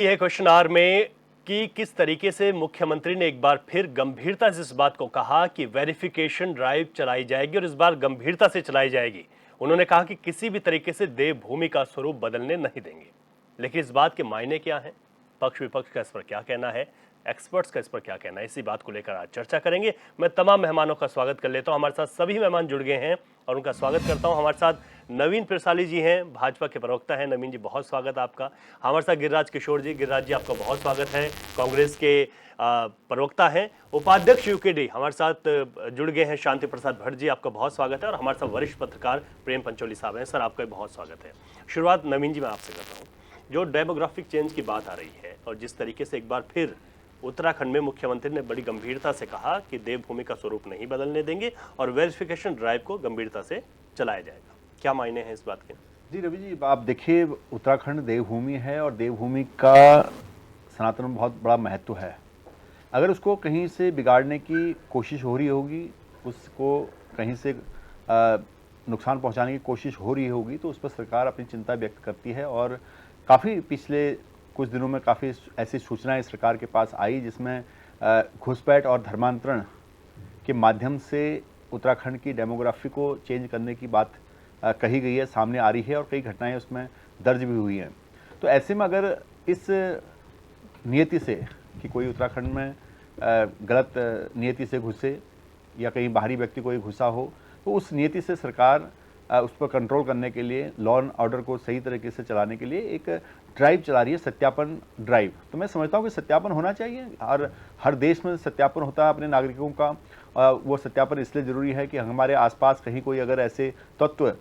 यह question our में कि किस तरीके से मुख्यमंत्री ने एक बार फिर गंभीरता से इस बात को कहा कि वेरिफिकेशन ड्राइव चलाई जाएगी और इस बार गंभीरता से चलाई जाएगी। उन्होंने कहा कि किसी भी तरीके से देवभूमि का स्वरूप बदलने नहीं देंगे। लेकिन इस बात के मायने क्या हैं, पक्ष विपक्ष का इस पर क्या कहना है, एक्सपर्ट्स का इस पर क्या कहना है, इसी बात को लेकर आज चर्चा करेंगे। मैं तमाम मेहमानों का स्वागत कर लेता हूं। हमारे साथ सभी मेहमान जुड़ गए हैं और उनका स्वागत करता हूं। हमारे साथ नवीन पिरसाली जी हैं, भाजपा के प्रवक्ता हैं। नवीन जी, बहुत स्वागत आपका। हमारे साथ गिरिराज किशोर जी। गिरिराज जी, आपका बहुत स्वागत है, कांग्रेस के प्रवक्ता हैं। उपाध्यक्ष यूकेडी हमारे साथ जुड़ गए हैं, शांति प्रसाद भट्ट जी, आपका बहुत स्वागत है। और हमारे साथ वरिष्ठ पत्रकार प्रेम पंचोली साहब हैं। सर, आपका भी बहुत स्वागत है। शुरुआत नवीन जी मैं आपसे करता हूँ। जो डेमोग्राफिक चेंज की बात आ रही है और जिस तरीके से एक बार फिर उत्तराखंड में मुख्यमंत्री ने बड़ी गंभीरता से कहा कि देवभूमि का स्वरूप नहीं बदलने देंगे और वेरिफिकेशन ड्राइव को गंभीरता से चलाया जाएगा, क्या मायने हैं इस बात के? जी रवि जी, आप देखिए, उत्तराखंड देवभूमि है और देवभूमि का सनातन में बहुत बड़ा महत्व है। अगर उसको कहीं से बिगाड़ने की कोशिश हो रही होगी, उसको कहीं से नुकसान पहुंचाने की कोशिश हो रही होगी, तो उस पर सरकार अपनी चिंता व्यक्त करती है। और काफ़ी पिछले कुछ दिनों में काफ़ी ऐसी सूचनाएं सरकार के पास आई जिसमें घुसपैठ और धर्मांतरण के माध्यम से उत्तराखंड की डेमोग्राफी को चेंज करने की बात कही गई है, सामने आ रही है और कई घटनाएं उसमें दर्ज भी हुई हैं। तो ऐसे में अगर इस नियति से कि कोई उत्तराखंड में गलत नियति से घुसे या कहीं बाहरी व्यक्ति कोई घुसा हो, तो उस नियति से सरकार उस पर कंट्रोल करने के लिए, लॉ एंड ऑर्डर को सही तरीके से चलाने के लिए एक ड्राइव चला रही है, सत्यापन ड्राइव। तो मैं समझता हूँ कि सत्यापन होना चाहिए। और हर देश में सत्यापन होता है अपने नागरिकों का। वो सत्यापन इसलिए ज़रूरी है कि हमारे आसपास कहीं कोई अगर ऐसे तत्व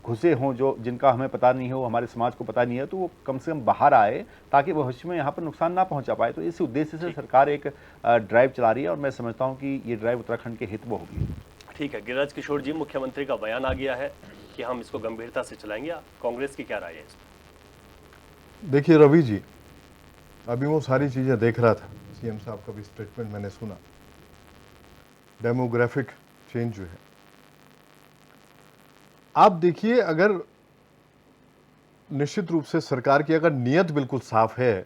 घुसे हों जो जिनका हमें पता नहीं हो, हमारे समाज को पता नहीं है, तो वो कम से कम बाहर आए ताकि भविष्य में यहाँ पर नुकसान ना पहुँचा पाए। तो इस उद्देश्य से सरकार एक ड्राइव चला रही है और मैं समझता हूँ कि ये ड्राइव उत्तराखंड के हित में होगी। ठीक है गिरिराज किशोर जी, मुख्यमंत्री का बयान आ गया है कि हम इसको गंभीरता से चलाएंगे। कांग्रेस की क्या राय है इस पर? देखिए रवि जी, अभी वो सारी चीजें देख रहा था, सीएम साहब का भी स्टेटमेंट मैंने सुना। डेमोग्राफिक चेंज जो है, आप देखिए, अगर निश्चित रूप से सरकार की अगर नीयत बिल्कुल साफ है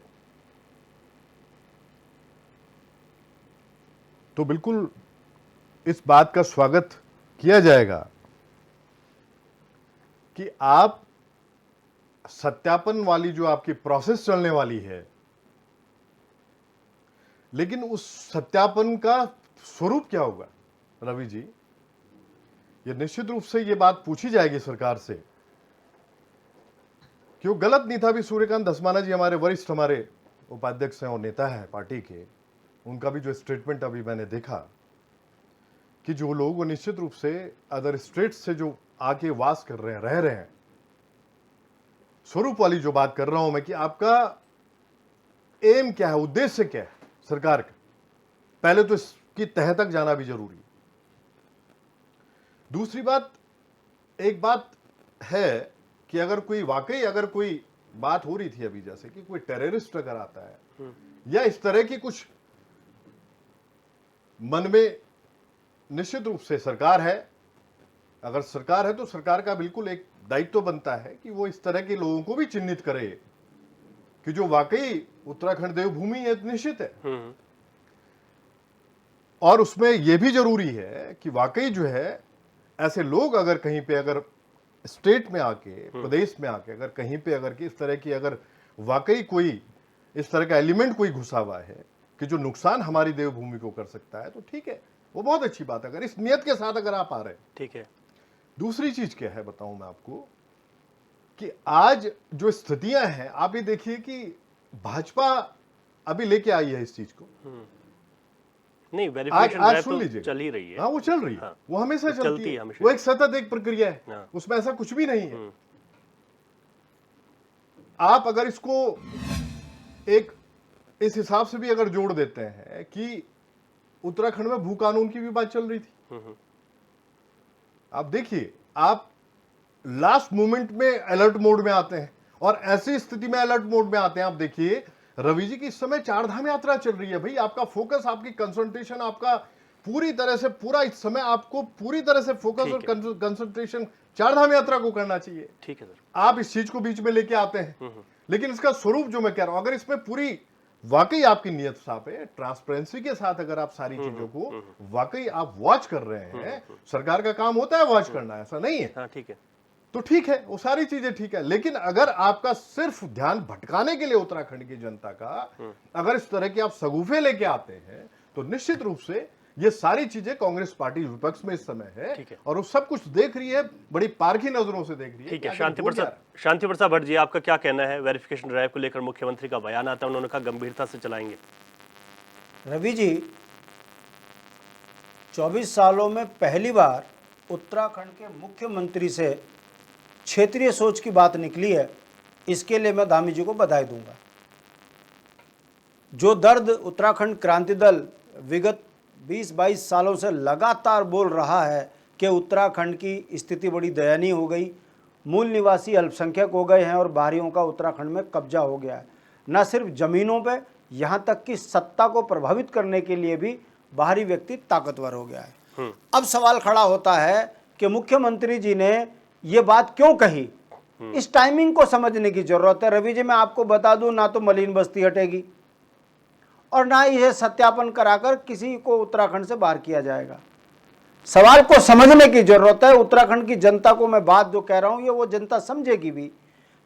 तो बिल्कुल इस बात का स्वागत किया जाएगा कि आप सत्यापन वाली जो आपकी प्रोसेस चलने वाली है, लेकिन उस सत्यापन का स्वरूप क्या होगा रवि जी, ये निश्चित रूप से ये बात पूछी जाएगी सरकार से। क्यों गलत नहीं था? अभी सूर्यकांत धस्माना जी हमारे वरिष्ठ, हमारे उपाध्यक्ष हैं और नेता है पार्टी के, उनका भी जो स्टेटमेंट अभी मैंने देखा कि जो लोग वो निश्चित रूप से अदर स्टेट से जो आके वास कर रहे हैं, रह रहे हैं, स्वरूप वाली जो बात कर रहा हूं मैं कि आपका एम क्या है, उद्देश्य क्या है सरकार का, पहले तो इसकी तह तक जाना भी जरूरी है। दूसरी बात, एक बात है कि अगर कोई वाकई अगर कोई बात हो रही थी अभी, जैसे कि कोई टेररिस्ट अगर आता है या इस तरह की कुछ मन में, निश्चित रूप से सरकार है, अगर सरकार है तो सरकार का बिल्कुल एक दायित्व तो बनता है कि वो इस तरह के लोगों को भी चिन्हित करे कि जो वाकई उत्तराखंड देवभूमि है, निश्चित है। और उसमें यह भी जरूरी है कि वाकई जो है ऐसे लोग अगर कहीं पे, अगर स्टेट में आके, प्रदेश में आके, अगर कहीं पे अगर कि इस तरह की अगर वाकई कोई इस तरह का एलिमेंट कोई घुसा हुआ है कि जो नुकसान हमारी देवभूमि को कर सकता है, तो ठीक है, वो बहुत अच्छी बात है अगर इस नियत के साथ अगर आप आ रहे हैं। ठीक है। दूसरी चीज क्या है बताऊं मैं आपको कि आज जो स्थितियां हैं, आप ये देखिए कि भाजपा अभी लेके आई है इस चीज को। नहीं, वेरिफिकेशन आज ड्राइव सुन तो लीजिए, चल ही रही है। हाँ वो चल रही है, हाँ, वो हमेशा चलती है, हमेशा। वो एक सतत एक प्रक्रिया है, हाँ। उसमें ऐसा कुछ भी नहीं है। आप अगर इसको एक इस हिसाब से भी अगर जोड़ देते हैं कि उत्तराखंड में भू कानून की भी बात चल रही थी, आप देखिए, आप लास्ट मोमेंट में अलर्ट मोड में आते हैं और ऐसी स्थिति में अलर्ट मोड में आते हैं। आप देखिए रवि जी की इस समय चारधाम यात्रा चल रही है भाई, आपका फोकस, आपकी कंसंट्रेशन, आपका पूरी तरह से, पूरा इस समय आपको पूरी तरह से फोकस और कंसंट्रेशन चारधाम यात्रा को करना चाहिए। ठीक है सर। आप इस चीज को बीच में लेके आते हैं लेकिन इसका स्वरूप जो मैं कह रहा हूं, अगर इसमें पूरी वाकई आपकी नियत साफ है, ट्रांसपेरेंसी के साथ अगर आप सारी चीजों को वाकई आप वॉच कर रहे हैं, सरकार का काम होता है वॉच करना, ऐसा नहीं है, हाँ ठीक है, तो ठीक है, वो सारी चीजें ठीक है। लेकिन अगर आपका सिर्फ ध्यान भटकाने के लिए उत्तराखंड की जनता का अगर इस तरह के आप सगुफे लेके आते हैं, तो निश्चित रूप से ये सारी चीजें कांग्रेस पार्टी विपक्ष में इस समय है ठीक है। और वो सब कुछ देख रही है, बड़ी पारखी नजरों से देख रही है। ठीक है। कि आखिर हो क्या रहा है। शांति प्रसाद भट्ट जी, आपका क्या कहना है? वेरिफिकेशन ड्राइव को लेकर मुख्यमंत्री का बयान आता है, उन्होंने कहा गंभीरता से चलाएंगे। रवि जी, 24 सालों में पहली बार उत्तराखंड के मुख्यमंत्री से क्षेत्रीय सोच की बात निकली है, इसके लिए मैं धामी जी को बधाई दूंगा। जो दर्द उत्तराखंड क्रांति दल विगत 20-22 सालों से लगातार बोल रहा है कि उत्तराखंड की स्थिति बड़ी दयनीय हो गई, मूल निवासी अल्पसंख्यक हो गए हैं और बाहरियों का उत्तराखंड में कब्जा हो गया है। न सिर्फ ज़मीनों पे, यहाँ तक कि सत्ता को प्रभावित करने के लिए भी बाहरी व्यक्ति ताकतवर हो गया है। अब सवाल खड़ा होता है कि मुख्यमंत्री जी ने ये बात क्यों कही? इस टाइमिंग को समझने की जरूरत है। रवि जी, मैं आपको बता दूं, ना तो मलिन बस्ती हटेगी और ना ही यह सत्यापन कराकर किसी को उत्तराखंड से बाहर किया जाएगा। सवाल को समझने की जरूरत है। उत्तराखंड की जनता को मैं बात जो कह रहा हूं, ये वो जनता समझेगी भी।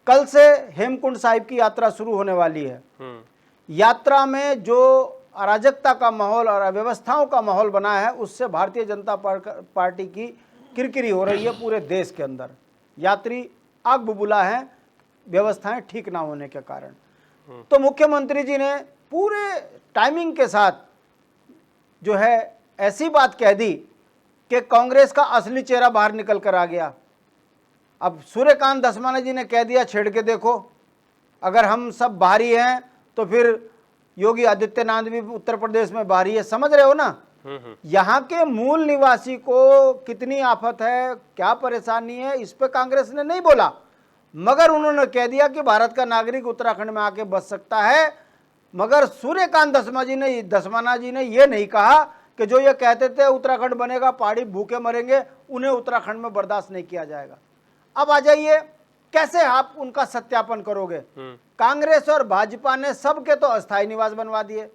कल से हेमकुंड साहिब की यात्रा शुरू होने वाली है। यात्रा में जो अराजकता का माहौल और अव्यवस्थाओं का माहौल बना है, उससे भारतीय जनता पार्टी की किरकिरी हो रही है पूरे देश के अंदर। यात्री आग बबूला है व्यवस्थाएं ठीक ना होने के कारण। तो मुख्यमंत्री जी ने पूरे टाइमिंग के साथ जो है ऐसी बात कह दी कि कांग्रेस का असली चेहरा बाहर निकल कर आ गया। अब सूर्यकांत धस्माना जी ने कह दिया, छेड़ के देखो, अगर हम सब बाहरी हैं तो फिर योगी आदित्यनाथ भी उत्तर प्रदेश में बाहरी है। समझ रहे हो ना? यहाँ के मूल निवासी को कितनी आफत है, क्या परेशानी है, इस पे कांग्रेस ने नहीं बोला, मगर उन्होंने कह दिया कि भारत का नागरिक उत्तराखंड में आके बस सकता है। मगर सूर्यकांत धस्माना जी ने यह नहीं कहा कि जो ये कहते थे उत्तराखंड बनेगा, पहाड़ी भूखे मरेंगे, उन्हें उत्तराखंड में बर्दाश्त नहीं किया जाएगा। अब आ जाइए, कैसे आप उनका सत्यापन करोगे? कांग्रेस और भाजपा ने सबके तो अस्थायी निवास बनवा दिए,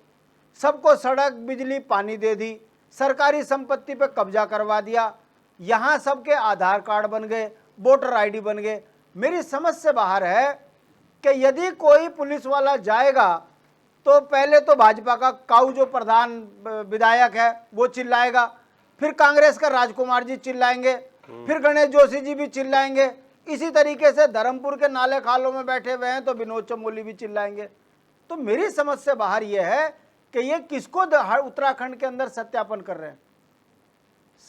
सबको सड़क, बिजली, पानी दे दी, सरकारी संपत्ति पे कब्जा करवा दिया, यहाँ सबके आधार कार्ड बन गए, वोटर आईडी बन गए। मेरी समझ से बाहर है कि यदि कोई पुलिस वाला जाएगा तो पहले तो भाजपा का काऊ जो प्रधान विधायक है वो चिल्लाएगा, फिर कांग्रेस का राजकुमार जी चिल्लाएंगे, फिर गणेश जोशी जी भी चिल्लाएंगे, इसी तरीके से धर्मपुर के नाले खालों में बैठे हुए हैं तो विनोद चमोली भी चिल्लाएंगे। तो मेरी समझ से बाहर यह है कि ये किसको उत्तराखंड के अंदर सत्यापन कर रहे हैं।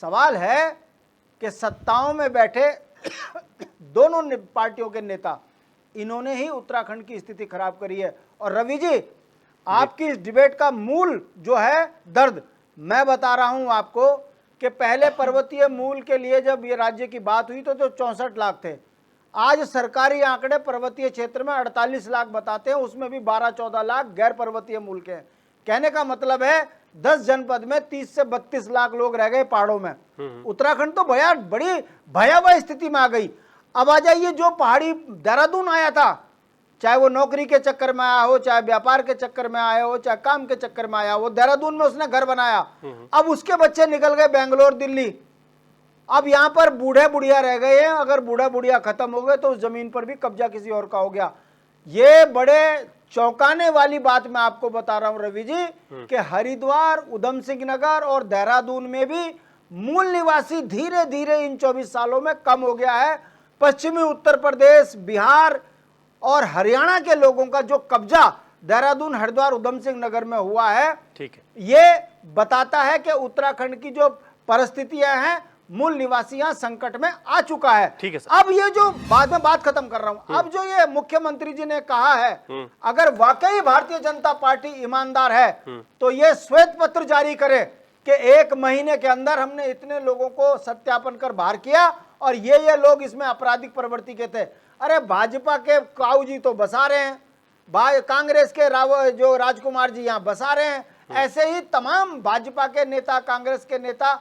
सवाल है कि सत्ताओं में बैठे दोनों पार्टियों के नेता, इन्होंने ही उत्तराखंड की स्थिति खराब करी है। और रवि जी, आपकी इस डिबेट का मूल जो है दर्द, मैं बता रहा हूं आपको कि पहले पर्वतीय मूल के लिए जब ये राज्य की बात हुई तो 64 लाख थे। आज सरकारी आंकड़े पर्वतीय क्षेत्र में 48 लाख बताते हैं, उसमें भी 12-14 लाख गैर पर्वतीय मूल के हैं। कहने का मतलब है 10 जनपद में 30 से 32 लाख लोग रह गए पहाड़ों में। उत्तराखंड तो बड़ी भयावह स्थिति में आ गई। अब आ जाइए, जो पहाड़ी देहरादून आया था, चाहे वो नौकरी के चक्कर में आया हो, चाहे व्यापार के चक्कर में आया हो, चाहे काम के चक्कर में आया हो, देहरादून में उसने घर बनाया। अब उसके बच्चे निकल गए बेंगलोर, दिल्ली। अब यहाँ पर बूढ़े बुढ़िया रह गए हैं। अगर बूढ़ा बुढ़िया खत्म हो गए तो उस जमीन पर भी कब्जा किसी और का हो गया। ये बड़े चौंकाने वाली बात मैं आपको बता रहा हूं रवि जी कि हरिद्वार, उधम सिंह नगर और देहरादून में भी मूल निवासी धीरे धीरे इन 24 सालों में कम हो गया है। पश्चिमी उत्तर प्रदेश, बिहार और हरियाणा के लोगों का जो कब्जा देहरादून, हरिद्वार, उधम सिंह नगर में हुआ है, ठीक है, ये बताता है कि उत्तराखंड की जो परिस्थितियां हैं, मूल निवासी यहाँ संकट में आ चुका है। ठीक है। अब ये जो बाद में बात खत्म कर रहा हूं, अब जो ये मुख्यमंत्री जी ने कहा है, अगर वाकई भारतीय जनता पार्टी ईमानदार है तो ये श्वेत पत्र जारी करे कि 1 महीने के अंदर हमने इतने लोगों को सत्यापन कर बाहर किया और ये लोग इसमें आपराधिक प्रवृत्ति के थे। अरे भाजपा के काऊ जी तो बसा रहे हैं, कांग्रेस के जो राजकुमार जी यहाँ बसा रहे हैं, ऐसे ही तमाम भाजपा के नेता, कांग्रेस के नेता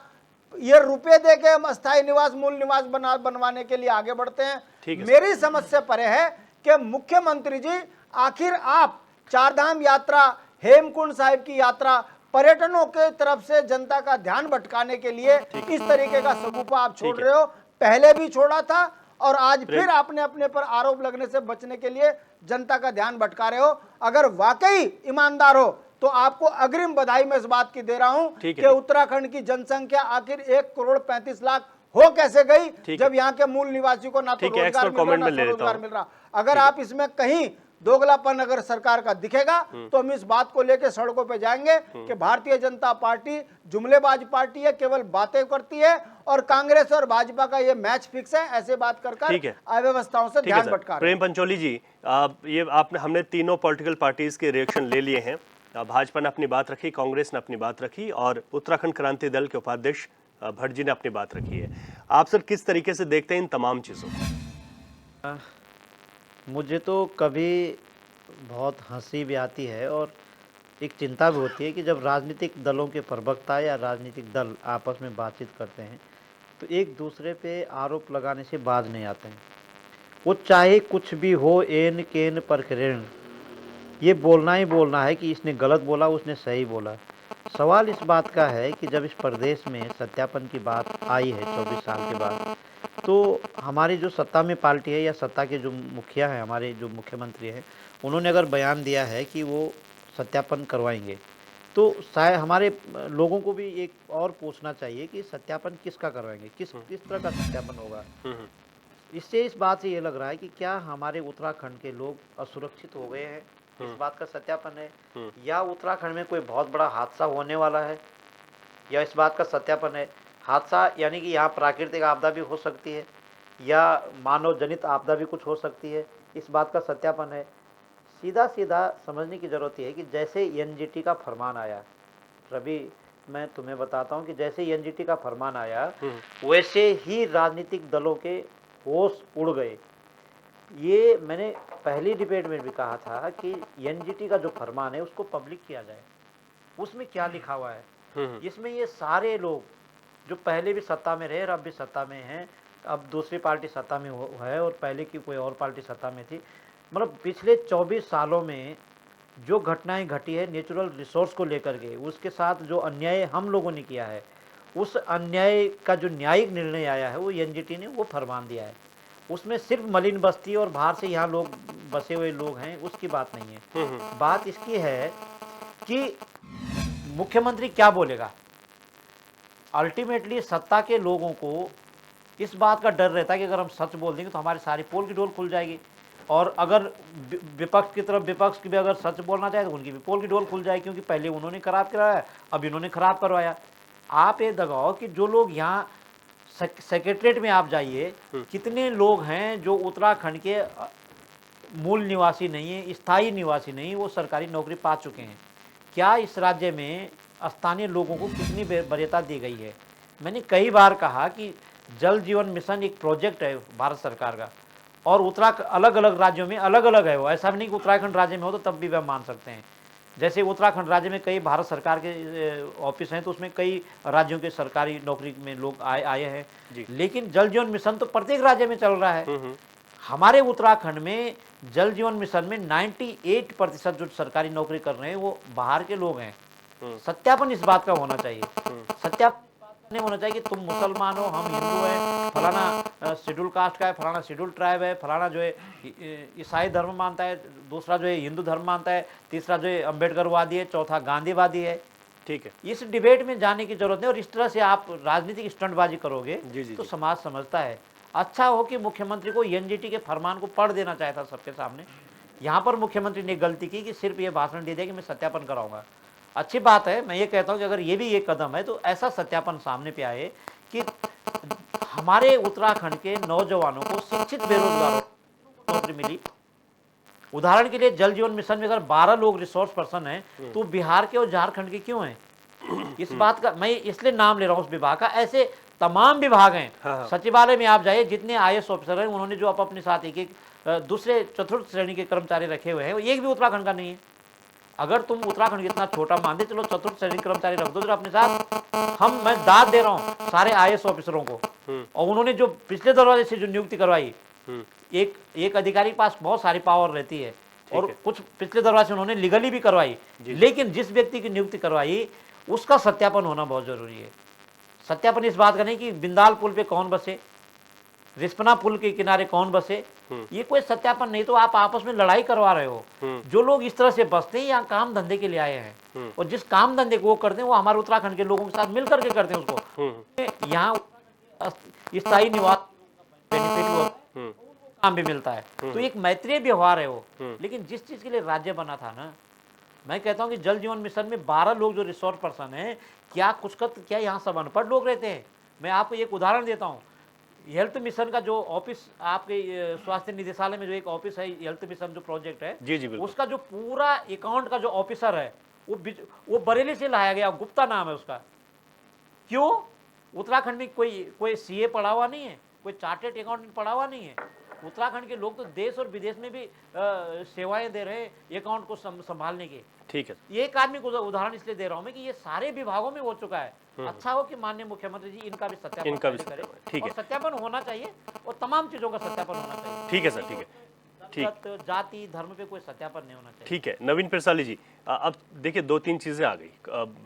ये रुपए दे के अस्थायी निवास, मूल निवास बनवाने के लिए आगे बढ़ते हैं। मेरी समझ से परे है कि मुख्यमंत्री जी आखिर आप चारधाम यात्रा, हेमकुंड साहिब की यात्रा, पर्यटनों के तरफ से जनता का ध्यान भटकाने के लिए इस तरीके का सगुफा आप छोड़ रहे हो। पहले भी छोड़ा था और आज फिर आपने अपने पर आरोप लगने से बचने के लिए जनता का ध्यान भटका रहे हो। अगर वाकई ईमानदार हो तो आपको अग्रिम बधाई मैं इस बात की दे रहा हूं कि उत्तराखंड की जनसंख्या आखिर 1,35,00,000 हो कैसे गई, जब यहाँ के मूल निवासी को ना तो रोजगार मिल रहा ना स्वरोजगार मिल रहा। अगर आप इसमें कहीं दोगलापन अगर सरकार का दिखेगा तो हम इस बात को लेकर सड़कों पे जाएंगे कि भारतीय जनता पार्टी जुमलेबाज पार्टी है, केवल बातें करती है और कांग्रेस और भाजपा का ये मैच फिक्स है, ऐसे बात कर अव्यवस्थाओं से ध्यान भटका। प्रेम पंचोली जी, ये आपने हमने तीनों पॉलिटिकल पार्टीज के रिएक्शन ले लिए हैं। भाजपा ने अपनी बात रखी, कांग्रेस ने अपनी बात रखी और उत्तराखंड क्रांति दल के उपाध्यक्ष भट्ट जी ने अपनी बात रखी है। आप सर किस तरीके से देखते हैं इन तमाम चीज़ों को? मुझे तो कभी बहुत हंसी भी आती है और एक चिंता भी होती है कि जब राजनीतिक दलों के प्रवक्ता या राजनीतिक दल आपस में बातचीत करते हैं तो एक दूसरे पे आरोप लगाने से बाज नहीं आते हैं। वो चाहे कुछ भी हो, एन केन परकरेण, ये बोलना ही बोलना है कि इसने गलत बोला, उसने सही बोला। सवाल इस बात का है कि जब इस प्रदेश में सत्यापन की बात आई है 24 साल के बाद, तो हमारी जो सत्ता में पार्टी है या सत्ता के जो मुखिया हैं, हमारे जो मुख्यमंत्री हैं, उन्होंने अगर बयान दिया है कि वो सत्यापन करवाएंगे, तो शायद हमारे लोगों को भी एक और पूछना चाहिए कि सत्यापन किसका करवाएंगे, किस तरह का सत्यापन होगा। इससे इस बात से ये लग रहा है कि क्या हमारे उत्तराखंड के लोग असुरक्षित हो गए हैं, इस बात का सत्यापन है, या उत्तराखंड में कोई बहुत बड़ा हादसा होने वाला है, या इस बात का सत्यापन है। हादसा यानी कि यहाँ प्राकृतिक आपदा भी हो सकती है या मानव जनित आपदा भी कुछ हो सकती है, इस बात का सत्यापन है। सीधा सीधा समझने की ज़रूरत है कि जैसे एनजीटी का फरमान आया, रवि मैं तुम्हें बताता हूँ कि जैसे एनजीटी का फरमान आया वैसे ही राजनीतिक दलों के होश उड़ गए। ये मैंने पहली डिबेट में भी कहा था कि एनजीटी का जो फरमान है उसको पब्लिक किया जाए, उसमें क्या लिखा हुआ है। इसमें ये सारे लोग जो पहले भी सत्ता में रहे और अब भी सत्ता में हैं, अब दूसरी पार्टी सत्ता में है और पहले की कोई और पार्टी सत्ता में थी, मतलब पिछले 24 सालों में जो घटनाएं घटी है नेचुरल रिसोर्स को लेकर के, उसके साथ जो अन्याय हम लोगों ने किया है, उस अन्याय का जो न्यायिक निर्णय आया है वो एनजीटी ने वो फरमान दिया है। उसमें सिर्फ मलिन बस्ती और बाहर से यहाँ लोग बसे हुए लोग हैं उसकी बात नहीं है। बात इसकी है कि मुख्यमंत्री क्या बोलेगा। अल्टीमेटली सत्ता के लोगों को इस बात का डर रहता है कि अगर हम सच बोल देंगे तो हमारी सारी पोल की डोल खुल जाएगी, और अगर विपक्ष की तरफ विपक्ष की भी अगर सच बोलना चाहे तो उनकी भी पोल की डोल खुल जाएगी, क्योंकि पहले उन्होंने खराब कराया, अब इन्होंने खराब करवाया। आप ये दगाओ कि जो लोग यहाँ सेक्रेटरीट में आप जाइए, कितने लोग हैं जो उत्तराखंड के मूल निवासी नहीं है, स्थायी निवासी नहीं, वो सरकारी नौकरी पा चुके हैं। क्या इस राज्य में स्थानीय लोगों को कितनी वरीयता दी गई है। मैंने कई बार कहा कि जल जीवन मिशन एक प्रोजेक्ट है भारत सरकार का, और उत्तराखंड अलग अलग राज्यों में अलग अलग है वो, ऐसा भी नहीं कि उत्तराखंड राज्य में हो तो तब भी वह मान सकते हैं। जैसे उत्तराखंड राज्य में कई भारत सरकार के ऑफिस हैं तो उसमें कई राज्यों के सरकारी नौकरी में लोग आए हैं, लेकिन जल जीवन मिशन तो प्रत्येक राज्य में चल रहा है। हमारे उत्तराखंड में जल जीवन मिशन में 98% जो सरकारी नौकरी कर रहे हैं वो बाहर के लोग हैं। सत्यापन इस बात का होना चाहिए। सत्यापन नहीं होना चाहिए कि तुम मुसलमान हो, हम हिंदू हैं, फलाना शेड्यूल कास्ट का है, फलाना शेड्यूल ट्राइब है, फलाना जो है ईसाई धर्म मानता है, दूसरा जो है हिंदू धर्म मानता है, तीसरा जो है अम्बेडकरवादी है, चौथा गांधीवादी है। ठीक है, इस डिबेट में जाने की जरूरत नहीं, और इस तरह से आप राजनीतिक स्टंटबाजी करोगे तो समाज समझता है। अच्छा हो कि मुख्यमंत्री को एनजीटी के फरमान को पढ़ देना चाहिए था सबके सामने। यहाँ पर मुख्यमंत्री ने गलती की कि सिर्फ ये भाषण दे दिया कि मैं सत्यापन कराऊंगा। अच्छी बात है, मैं ये कहता हूँ कि अगर ये भी एक कदम है तो ऐसा सत्यापन सामने पे आए कि हमारे उत्तराखंड के नौजवानों को, शिक्षित बेरोजगारों को नौकरी मिली। उदाहरण के लिए जल जीवन मिशन में अगर 12 लोग रिसोर्स पर्सन हैं तो बिहार के और झारखंड के क्यों हैं। इस बात का मैं इसलिए नाम ले रहा हूँ उस विभाग का, ऐसे तमाम विभाग हैं। सचिवालय में आप जाइए, जितने IAS ऑफिसर हैं उन्होंने जो अपने साथ एक दूसरे चतुर्थ श्रेणी के कर्मचारी रखे हुए हैं, वो एक भी उत्तराखंड का नहीं है। अगर तुम उत्तराखंड इतना छोटा मानते, चलो चतुर्थ श्रेणी कर्मचारी रख दो जरा अपने साथ। मैं दाद दे रहा हूँ सारे IAS ऑफिसरों को, और उन्होंने जो पिछले दरवाजे से जो नियुक्ति करवाई एक एक अधिकारी के पास बहुत सारी पावर रहती है और कुछ पिछले दरबार से उन्होंने लीगली भी करवाई, लेकिन जिस व्यक्ति की नियुक्ति करवाई उसका सत्यापन होना बहुत जरूरी है। सत्यापन इस बात का नहीं कि बिंदाल पुल पे कौन बसे, रिस्पना पुल के किनारे कौन बसे, ये कोई सत्यापन नहीं। तो आप आपस में लड़ाई करवा रहे हो। जो लोग इस तरह से बसते हैं यहाँ काम धंधे के लिए आए हैं और जिस काम धंधे को वो करते हैं वो हमारे उत्तराखंड के लोगों के साथ मिल करके करते हैं उसको। यहाँ स्थायी निवास बेनिफिट काम भी मिलता है, तो एक मैत्रीय व्यवहार है वो। लेकिन जिस चीज के लिए राज्य बना था ना, मैं कहता हूँ कि जल जीवन मिशन में 12 लोग जो रिसोर्स पर्सन है, क्या यहाँ सब अनपढ़ लोग रहते हैं? मैं आपको एक उदाहरण देता हूँ। हेल्थ मिशन का जो ऑफिस आपके स्वास्थ्य निदेशालय में जो एक ऑफिस है, हेल्थ मिशन जो प्रोजेक्ट है, जी जी, उसका जो पूरा अकाउंट का जो ऑफिसर है वो बरेली से लाया गया, गुप्ता नाम है उसका। क्यों? उत्तराखंड में कोई सीए पढ़ा हुआ नहीं है, कोई चार्टेड अकाउंटेंट पढ़ा हुआ नहीं है। उत्तराखंड के लोग तो देश और विदेश में भी सेवाएं दे रहे हैं अकाउंट को संभालने की। ठीक है, ये एक आदमी को उदाहरण इसलिए दे रहा हूं मैं कि ये सारे विभागों में हो चुका है। अच्छा हो कि माननीय मुख्यमंत्री जी इनका भी सत्यापन करें। ठीक है, सत्यापन होना चाहिए और तमाम चीजों का सत्यापन होना चाहिए। ठीक है सर, ठीक है, ठीक, जाति धर्म पे कोई सत्यापन नहीं होना चाहिए। ठीक है। नवीन प्रसाली जी, अब देखिए 2-3 चीजें आ गई।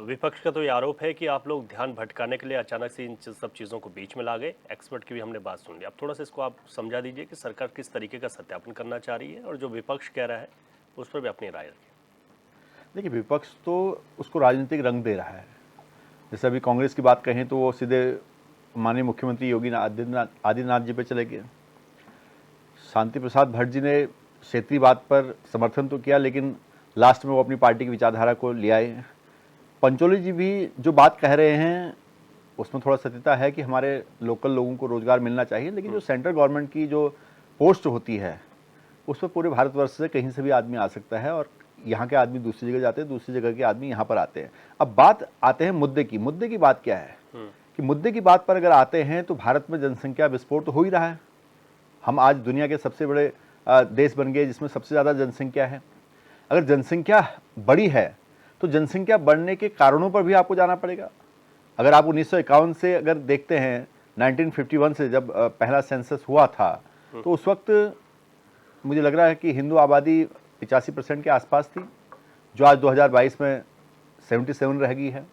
विपक्ष का तो ये आरोप है कि आप लोग ध्यान भटकाने के लिए अचानक से इन सब चीजों को बीच में ला गए। एक्सपर्ट की भी हमने बात सुन ली। अब थोड़ा सा इसको आप समझा दीजिए कि सरकार किस तरीके का सत्यापन करना चाह रही है और जो विपक्ष कह रहा है उस पर भी अपनी राय रखिए। देखिए, विपक्ष तो उसको राजनीतिक रंग दे रहा है। जैसे अभी कांग्रेस की बात कहें तो वो सीधे माननीय मुख्यमंत्री योगी आदित्यनाथ जी पे चले गए। शांति प्रसाद भट्ट जी ने क्षेत्रीय बात पर समर्थन तो किया, लेकिन लास्ट में वो अपनी पार्टी की विचारधारा को ले आए। पंचोली जी भी जो बात कह रहे हैं उसमें थोड़ा सत्यता है कि हमारे लोकल लोगों को रोजगार मिलना चाहिए, लेकिन जो सेंट्रल गवर्नमेंट की जो पोस्ट होती है उस पर पूरे भारतवर्ष से कहीं से भी आदमी आ सकता है और यहाँ के आदमी दूसरी जगह जाते हैं, दूसरी जगह के आदमी यहाँ पर आते हैं। अब बात आते हैं मुद्दे की। मुद्दे की बात क्या है कि मुद्दे की बात पर अगर आते हैं तो भारत में जनसंख्या विस्फोट तो हो ही रहा है। हम आज दुनिया के सबसे बड़े देश बन गए जिसमें सबसे ज़्यादा जनसंख्या है। अगर जनसंख्या बड़ी है तो जनसंख्या बढ़ने के कारणों पर भी आपको जाना पड़ेगा। अगर आप 1951 से अगर देखते हैं, 1951 से जब पहला सेंसस हुआ था तो उस वक्त मुझे लग रहा है कि हिंदू आबादी 85% के आसपास थी, जो आज 2022 में 77 रह गई है।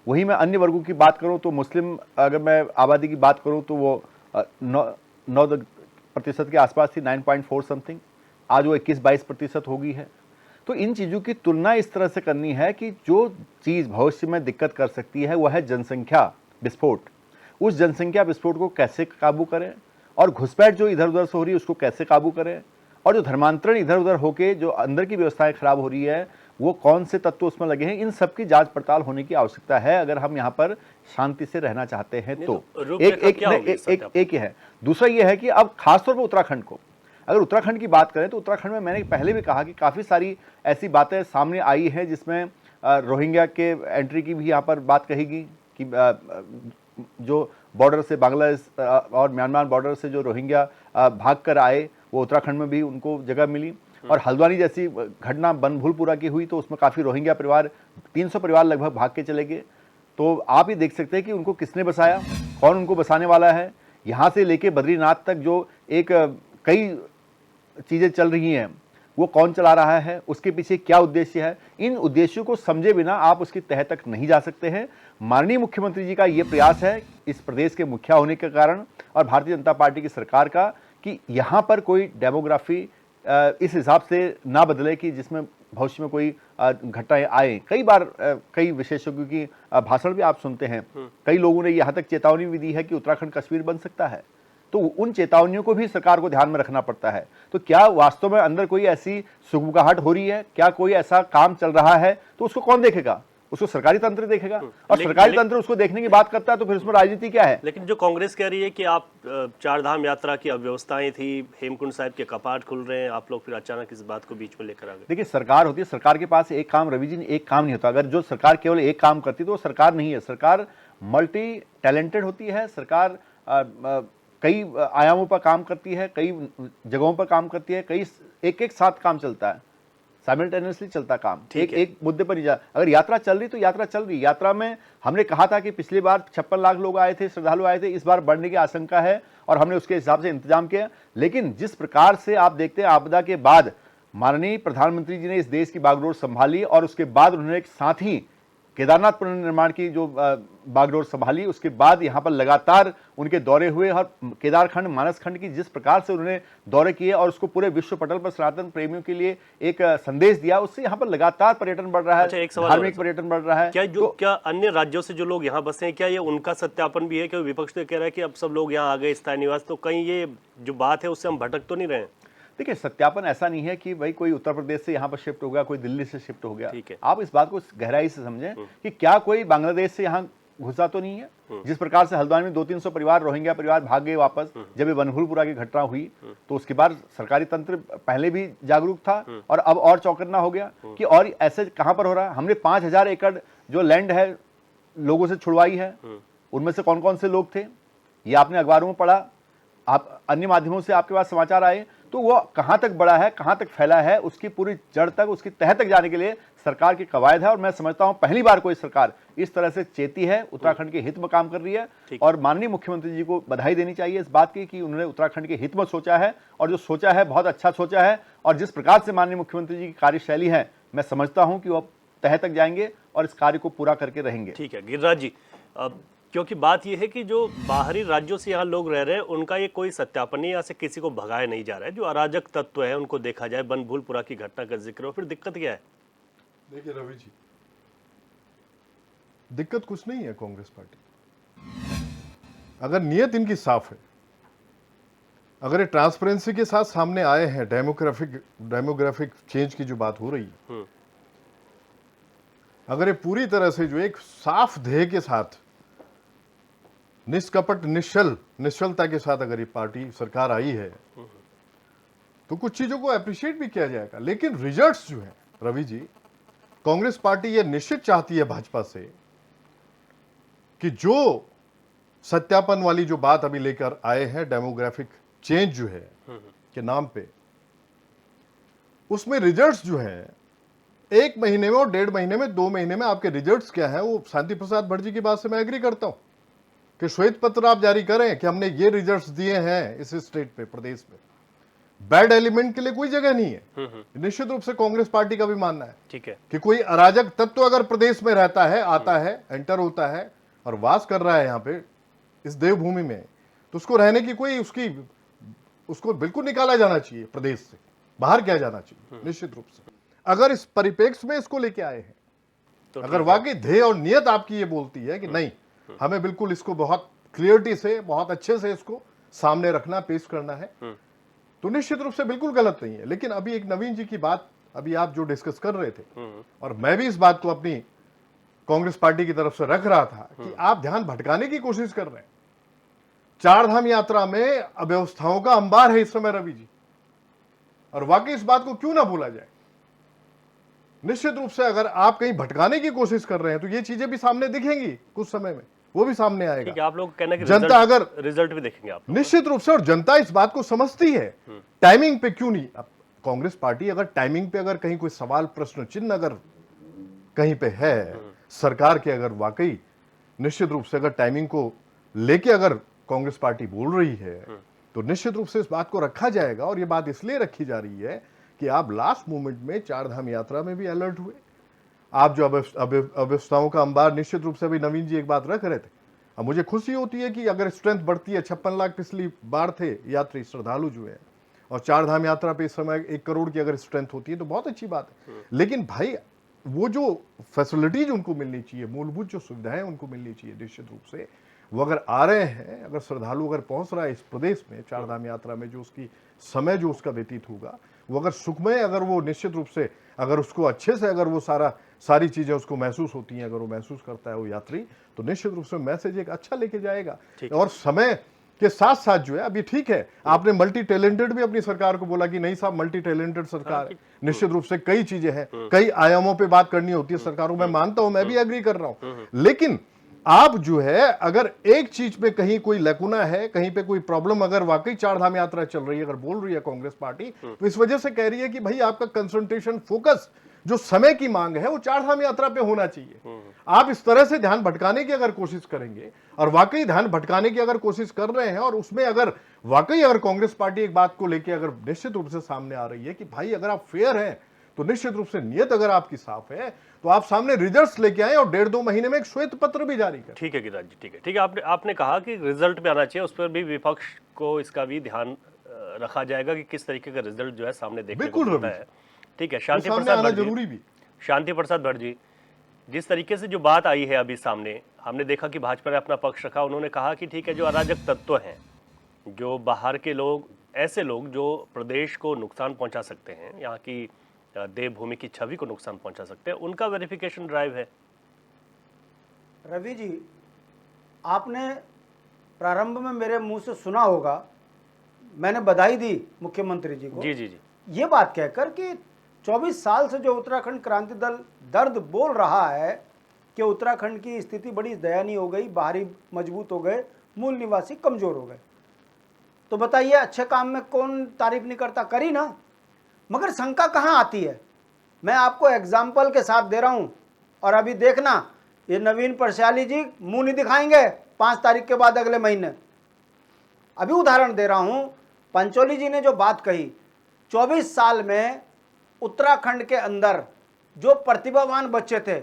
वहीं मैं अन्य वर्गों की बात करूं तो मुस्लिम अगर मैं आबादी की बात करूं तो वो 9% के आसपास थी, 9.4 समथिंग। आज वो 21-22% हो गई है। तो इन चीज़ों की तुलना इस तरह से करनी है कि जो चीज़ भविष्य में दिक्कत कर सकती है वह है जनसंख्या विस्फोट। उस जनसंख्या विस्फोट को कैसे काबू करें और घुसपैठ जो इधर उधर से हो रही है उसको कैसे काबू करें, और जो धर्मांतरण इधर उधर होके जो अंदर की व्यवस्थाएं खराब हो रही है वो कौन से तत्व उसमें लगे हैं, इन सब की जांच पड़ताल होने की आवश्यकता है अगर हम यहाँ पर शांति से रहना चाहते हैं तो। एक है। दूसरा ये है कि अब खासतौर पर उत्तराखंड को, अगर उत्तराखंड की बात करें तो उत्तराखंड में मैंने पहले भी कहा कि काफ़ी सारी ऐसी बातें सामने आई हैं जिसमें रोहिंग्या के एंट्री की भी यहाँ पर बात कहेगी कि जो बॉर्डर से बांग्लादेश और म्यांमार बॉर्डर से जो रोहिंग्या भाग कर आए वो उत्तराखंड में भी उनको जगह मिली। और हल्द्वानी जैसी घटना बनभूलपुरा की हुई तो उसमें काफ़ी रोहिंग्या परिवार, 300 परिवार लगभग भाग के चले गए। तो आप ही देख सकते हैं कि उनको किसने बसाया, कौन उनको बसाने वाला है। यहाँ से लेके बद्रीनाथ तक जो एक कई चीज़ें चल रही हैं वो कौन चला रहा है, उसके पीछे क्या उद्देश्य है, इन उद्देश्यों को समझे बिना आप उसकी तह तक नहीं जा सकते हैं। माननीय मुख्यमंत्री जी का ये प्रयास है इस प्रदेश के मुखिया होने के कारण और भारतीय जनता पार्टी की सरकार का कि यहाँ पर कोई डेमोग्राफी इस हिसाब से ना बदले कि जिसमें भविष्य में कोई घटनाएं आए। कई बार कई विशेषज्ञों की भाषण भी आप सुनते हैं, कई लोगों ने यहाँ तक चेतावनी भी दी है कि उत्तराखंड कश्मीर बन सकता है। तो उन चेतावनियों को भी सरकार को ध्यान में रखना पड़ता है। तो क्या वास्तव में अंदर कोई ऐसी सुगबुगाहट हो रही है, क्या कोई ऐसा काम चल रहा है, तो उसको कौन देखेगा? उसको सरकारी तंत्र देखेगा। और सरकारी तंत्र उसको देखने की बात करता है तो फिर उसमें राजनीति क्या है? लेकिन जो कांग्रेस कह रही है कि आप चार धाम यात्रा की अव्यवस्थाएं थी, हेमकुंड साहिब के कपाट खुल रहे हैं, आप लोग फिर अचानक इस बात को बीच में लेकर आ गए। देखिए, सरकार होती है, सरकार के पास एक काम, रवि जी, एक काम नहीं होता। अगर जो सरकार केवल एक काम करती तो वो सरकार नहीं है। सरकार मल्टी टैलेंटेड होती है। सरकार कई आयामों पर काम करती है, कई जगहों पर काम करती है, कई एक साथ काम चलता है। साइमल्टेनियसली चलता काम, ठीक है। एक मुद्दे पर नहीं जा। अगर यात्रा चल रही तो यात्रा चल रही। यात्रा में हमने कहा था कि पिछली बार 56 लाख लोग आए थे, श्रद्धालु आए थे, इस बार बढ़ने की आशंका है और हमने उसके हिसाब से इंतजाम किया। लेकिन जिस प्रकार से आप देखते हैं आपदा के बाद माननीय प्रधानमंत्री जी ने इस देश की बागडोर संभाली और उसके बाद उन्होंने एक साथ ही केदारनाथ पुनर्निर्माण की जो बागडोर संभाली, उसके बाद यहाँ पर लगातार उनके दौरे हुए और केदारखंड मानसखंड की जिस प्रकार से उन्होंने दौरे किए और उसको पूरे विश्व पटल पर सनातन प्रेमियों के लिए एक संदेश दिया, उससे यहाँ पर लगातार पर्यटन बढ़ रहा अच्छा, है, एक सवाल धार्मिक और है पर्यटन बढ़ रहा है। क्या अन्य राज्यों से जो लोग यहाँ बसे हैं, क्या ये उनका सत्यापन भी है? क्योंकि विपक्ष तो कह रहा है कि अब सब लोग यहाँ आ गए स्थायी निवास, तो कहीं ये जो बात है उससे हम भटक तो नहीं रहे हैं? देखिए, सत्यापन ऐसा नहीं है कि भाई कोई उत्तर प्रदेश से यहाँ पर शिफ्ट हो गया, कोई दिल्ली से शिफ्ट हो गया। ठीक है। आप इस बात को गहराई से समझें कि क्या कोई बांग्लादेश से यहाँ घुसा तो नहीं है। जिस प्रकार से हल्द्वानी में 200-300 परिवार, रोहिंग्या परिवार भाग गए वापस, जब ये बनभूलपुरा की घटना हुई तो उसके बाद सरकारी तंत्र पहले भी जागरूक था और अब और चौकन्ना हो गया कि और ऐसे कहां पर हो रहा है। हमने 5000 एकड़ जो लैंड है लोगों से छुड़वाई है। उनमें से कौन कौन से लोग थे ये आपने अखबारों में पढ़ा, आप अन्य माध्यमों से आपके पास समाचार आए, तो वो कहां तक बढ़ा है, कहां तक फैला है, उसकी पूरी जड़ तक, उसकी तह तक जाने के लिए सरकार की कवायद है। और मैं समझता हूं पहली बार कोई सरकार इस तरह से चेती है, उत्तराखंड के हित में काम कर रही है। और माननीय मुख्यमंत्री जी को बधाई देनी चाहिए इस बात की कि उन्होंने उत्तराखंड के हित में सोचा है और जो सोचा है बहुत अच्छा सोचा है। और जिस प्रकार से माननीय मुख्यमंत्री जी की कार्यशैली है, मैं समझता हूं कि वो तह तक जाएंगे और इस कार्य को पूरा करके रहेंगे। ठीक है गिरिराज जी, क्योंकि बात यह है कि जो बाहरी राज्यों से यहाँ लोग रह रहे हैं उनका ये कोई सत्यापन नहीं, यहाँ से किसी को भगाया नहीं जा रहा है। जो अराजक तत्व है उनको देखा जाए, बनभूलपुरा की घटना का जिक्र हो, फिर दिक्कत क्या है? देखिए रवि जी, दिक्कत कुछ नहीं है कांग्रेस पार्टी। अगर नियत इनकी साफ है, अगर ये ट्रांसपेरेंसी के साथ सामने आए हैं, डेमोग्राफिक चेंज की जो बात हो रही है, अगर ये पूरी तरह से जो एक साफ ध्येय के साथ, निष्कपट निश्चलता के साथ अगर ये पार्टी सरकार आई है तो कुछ चीजों को अप्रिशिएट भी किया जाएगा। लेकिन रिजल्ट्स जो है रवि जी, कांग्रेस पार्टी ये निश्चित चाहती है भाजपा से कि जो सत्यापन वाली जो बात अभी लेकर आए हैं, डेमोग्राफिक चेंज जो है के नाम पे, उसमें रिजल्ट्स जो है 1 महीने में और 1.5 महीने में, 2 महीने में आपके रिजल्ट्स क्या है, वो शांति प्रसाद भट्ट जी की बात से मैं एग्री करता हूं कि श्वेत पत्र आप जारी करें कि हमने ये रिजल्ट्स दिए हैं इस स्टेट पे, प्रदेश में। बैड एलिमेंट के लिए कोई जगह नहीं है। निश्चित रूप से कांग्रेस पार्टी का भी मानना है, ठीक है, कि कोई अराजक तत्व अगर प्रदेश में रहता है, आता है, एंटर होता है और वास कर रहा है यहाँ पे इस देवभूमि में, तो उसको रहने की कोई उसको बिल्कुल निकाला जाना चाहिए, प्रदेश से बाहर किया जाना चाहिए निश्चित रूप से। अगर इस परिप्रेक्ष्य में इसको लेके आए हैं, तो अगर वाकई ध्येय और नियत आपकी ये बोलती है कि नहीं, हमें बिल्कुल इसको बहुत क्लियरिटी से, बहुत अच्छे से इसको सामने रखना, पेश करना है, तो निश्चित रूप से बिल्कुल गलत नहीं है। लेकिन अभी एक नवीन जी की बात अभी आप जो डिस्कस कर रहे थे, और मैं भी इस बात को अपनी कांग्रेस पार्टी की तरफ से रख रहा था कि आप ध्यान भटकाने की कोशिश कर रहे हैं। 4 धाम यात्रा में अव्यवस्थाओं का अंबार है इस समय रवि जी, और वाकई इस बात को क्यों ना भूला जाए। निश्चित रूप से अगर आप कहीं भटकाने की कोशिश कर रहे हैं तो ये चीजें भी सामने दिखेंगी, कुछ समय में वो भी सामने आएगा। ठीक है, आप लोग कहना कि जनता अगर रिजल्ट भी देखेंगे आप निश्चित रूप से, और जनता इस बात को समझती है। टाइमिंग पे क्यों नहीं, अब कांग्रेस पार्टी अगर टाइमिंग पे अगर कहीं कोई सवाल, प्रश्न चिन्ह अगर कहीं पे है सरकार के, अगर वाकई निश्चित रूप से अगर टाइमिंग को लेके अगर कांग्रेस पार्टी बोल रही है तो निश्चित रूप से इस बात को रखा जाएगा। और ये बात इसलिए रखी जा रही है कि आप लास्ट मोमेंट में 4 धाम यात्रा में भी अलर्ट हुए, आप जो अव्यवस्थाओं का अंबार, निश्चित रूप से अभी नवीन जी एक बात रख रहे थे। अब मुझे खुशी होती है कि अगर स्ट्रेंथ बढ़ती है, 56 लाख पिछली बार थे यात्री श्रद्धालु जो है, और 4 धाम यात्रा पे इस समय 1 करोड़ की अगर स्ट्रेंथ होती है तो बहुत अच्छी बात है। लेकिन भाई वो जो फैसिलिटीज उनको मिलनी चाहिए, मूलभूत जो सुविधाएं उनको मिलनी चाहिए निश्चित रूप से, वो अगर आ रहे हैं, अगर श्रद्धालु अगर पहुंच रहा है इस प्रदेश में 4 धाम यात्रा में, जो उसकी समय जो उसका व्यतीत होगा वो अगर सुखमय, अगर वो निश्चित रूप से अगर उसको अच्छे से अगर वो सारी चीजें उसको महसूस होती हैं, अगर वो महसूस करता है वो यात्री, तो निश्चित रूप से मैसेज एक अच्छा लेके जाएगा। और समय के साथ साथ जो है, अभी ठीक है आपने मल्टी टैलेंटेड भी अपनी सरकार को बोला कि नहीं साहब मल्टी टैलेंटेड सरकार है, निश्चित रूप से कई चीजें हैं, कई आयामों पे बात करनी होती है सरकारों में, मानता हूं, मैं भी एग्री कर रहा हूं। लेकिन आप जो है अगर एक चीज पे कहीं कोई लकुना है, कहीं पे कोई प्रॉब्लम, अगर वाकई चार धाम यात्रा चल रही है, अगर बोल रही है कांग्रेस पार्टी, तो इस वजह से कह रही है कि भाई आपका कंसंट्रेशन, फोकस जो समय की मांग है वो चार धाम यात्रा पे होना चाहिए। आप इस तरह से ध्यान भटकाने की अगर कोशिश करेंगे, और वाकई ध्यान भटकाने की अगर कोशिश कर रहे हैं, और उसमें अगर वाकई अगर कांग्रेस पार्टी एक बात को लेकर अगर निश्चित रूप से सामने आ रही है कि भाई अगर आप फेयर हैं, तो निश्चित रूप से नियत अगर आपकी साफ है, तो आप सामने रिजल्ट्स लेके आए और 1.5-2 महीने में एक श्वेत पत्र भी जारी करें। ठीक है गिरिराज जी, ठीक है, ठीक है। आपने कहा कि रिजल्ट पे आना चाहिए, उस पर भी विपक्ष को इसका भी ध्यान रखा जाएगा कि किस तरीके का रिजल्ट जो है सामने देखने को बिल्कुल मिलता रवि। है। ठीक है, वो शांति सामने प्रसाद आना भट्ट जी, जरूरी भी। शांति प्रसाद भट्ट जी, जिस तरीके से जो बात आई है अभी सामने, हमने देखा कि भाजपा ने अपना पक्ष रखा। उन्होंने कहा कि ठीक है, जो अराजक तत्व हैं, जो बाहर के लोग, ऐसे लोग जो प्रदेश को नुकसान पहुंचा सकते हैं, यहाँ की देवभूमि की छवि को नुकसान पहुंचा सकते हैं, उनका वेरिफिकेशन ड्राइव है। रवि जी, आपने प्रारंभ में मेरे मुंह से सुना होगा, मैंने बधाई दी मुख्यमंत्री जी को, जी जी जी, ये बात कहकर कि 24 साल से जो उत्तराखंड क्रांति दल दर्द बोल रहा है कि उत्तराखंड की स्थिति बड़ी दयनीय हो गई, बाहरी मजबूत हो गए, मूल निवासी कमजोर हो गए। तो बताइए, अच्छे काम में कौन तारीफ नहीं करता, करी ना। मगर शंका कहाँ आती है, मैं आपको एग्जाम्पल के साथ दे रहा हूँ, और अभी देखना, ये नवीन परशाली जी मुंह नहीं दिखाएंगे 5 तारीख के बाद अगले महीने। अभी उदाहरण दे रहा हूँ, पंचोली जी ने जो बात कही, 24 साल में उत्तराखंड के अंदर जो प्रतिभावान बच्चे थे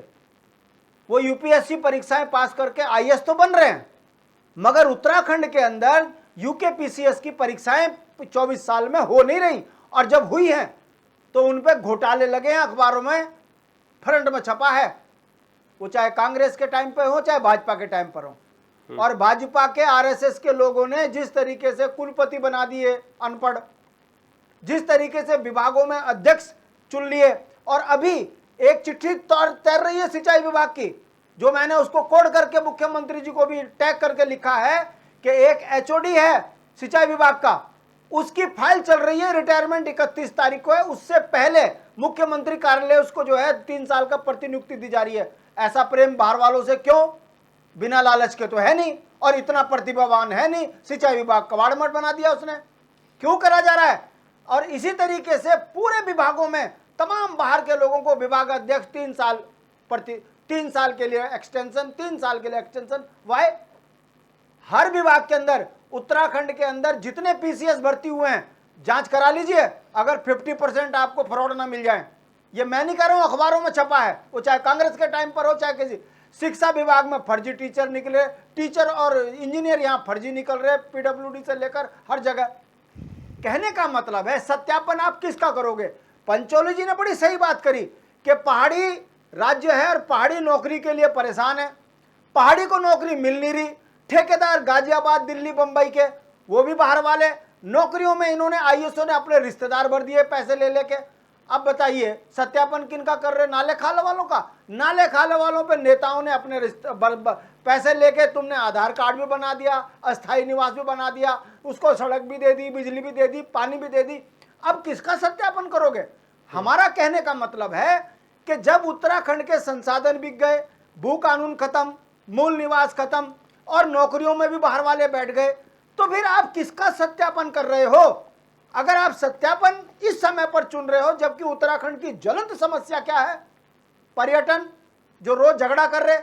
वो यूपीएससी परीक्षाएं पास करके आईएएस तो बन रहे हैं, मगर उत्तराखंड के अंदर यूकेपीसीएस की परीक्षाएं 24 साल में हो नहीं रही, और जब हुई हैं तो उन पे घोटाले लगे हैं, अखबारों में फ्रंट में छपा है, वो चाहे कांग्रेस के टाइम पे हो चाहे भाजपा के टाइम पर हो। और भाजपा के आरएसएस के लोगों ने जिस तरीके से कुलपति बना दिए अनपढ़, जिस तरीके से विभागों में अध्यक्ष चुन लिए, और अभी एक चिट्ठी तैर रही है सिंचाई विभाग की, जो मैंने उसको कोड करके मुख्यमंत्री जी को भी टैग करके लिखा है कि एक एचओडी है सिंचाई विभाग का, उसकी फाइल चल रही है, रिटायरमेंट 31 तारीख को है, उससे पहले मुख्यमंत्री कार्यालय उसको जो है 3 साल का प्रतिनियुक्ति दी जा रही है। ऐसा प्रेम बाहर वालों से क्यों? बिना लालच के तो है नहीं, और इतना प्रतिभावान है नहीं, सिंचाई विभाग कबाड़ मठ बना दिया उसने, क्यों करा जा रहा है? और इसी तरीके से पूरे विभागों में तमाम बाहर के लोगों को विभाग अध्यक्ष 3 साल के लिए एक्सटेंशन, 3 साल के लिए एक्सटेंशन। वाई? हर विभाग के अंदर, उत्तराखंड के अंदर जितने पीसीएस भर्ती हुए हैं, जांच करा लीजिए, अगर 50% आपको फ्रॉड ना मिल जाए। ये मैं नहीं कह रहा हूं, अखबारों में छपा है, वो चाहे कांग्रेस के टाइम पर हो चाहे किसी। शिक्षा विभाग में फर्जी टीचर निकले, टीचर और इंजीनियर यहाँ फर्जी निकल रहे, पीडब्ल्यूडी से लेकर हर जगह। कहने का मतलब है, सत्यापन आप किसका करोगे? पंचोली जी ने बड़ी सही बात करी कि पहाड़ी राज्य है और पहाड़ी नौकरी के लिए परेशान है, पहाड़ी को नौकरी मिल नहीं रही। ठेकेदार गाजियाबाद, दिल्ली, बंबई के, वो भी बाहर वाले, नौकरियों में इन्होंने आईएसओ ने अपने रिश्तेदार भर दिए पैसे ले लेके। अब बताइए सत्यापन किनका कर रहे? नाले खाले वालों का। नाले खाले वालों पे नेताओं ने अपने पैसे लेके, तुमने आधार कार्ड भी बना दिया, अस्थायी निवास भी बना दिया, उसको सड़क भी दे दी, बिजली भी दे दी, पानी भी दे दी। अब किसका सत्यापन करोगे? हमारा कहने का मतलब है कि जब उत्तराखंड के संसाधन बिक गए, भू कानून खत्म, मूल निवास खत्म, और नौकरियों में भी बाहर वाले बैठ गए, तो फिर आप किसका सत्यापन कर रहे हो? अगर आप सत्यापन इस समय पर चुन रहे हो, जबकि उत्तराखंड की ज्वलंत समस्या क्या है? पर्यटन, जो रोज झगड़ा कर रहे,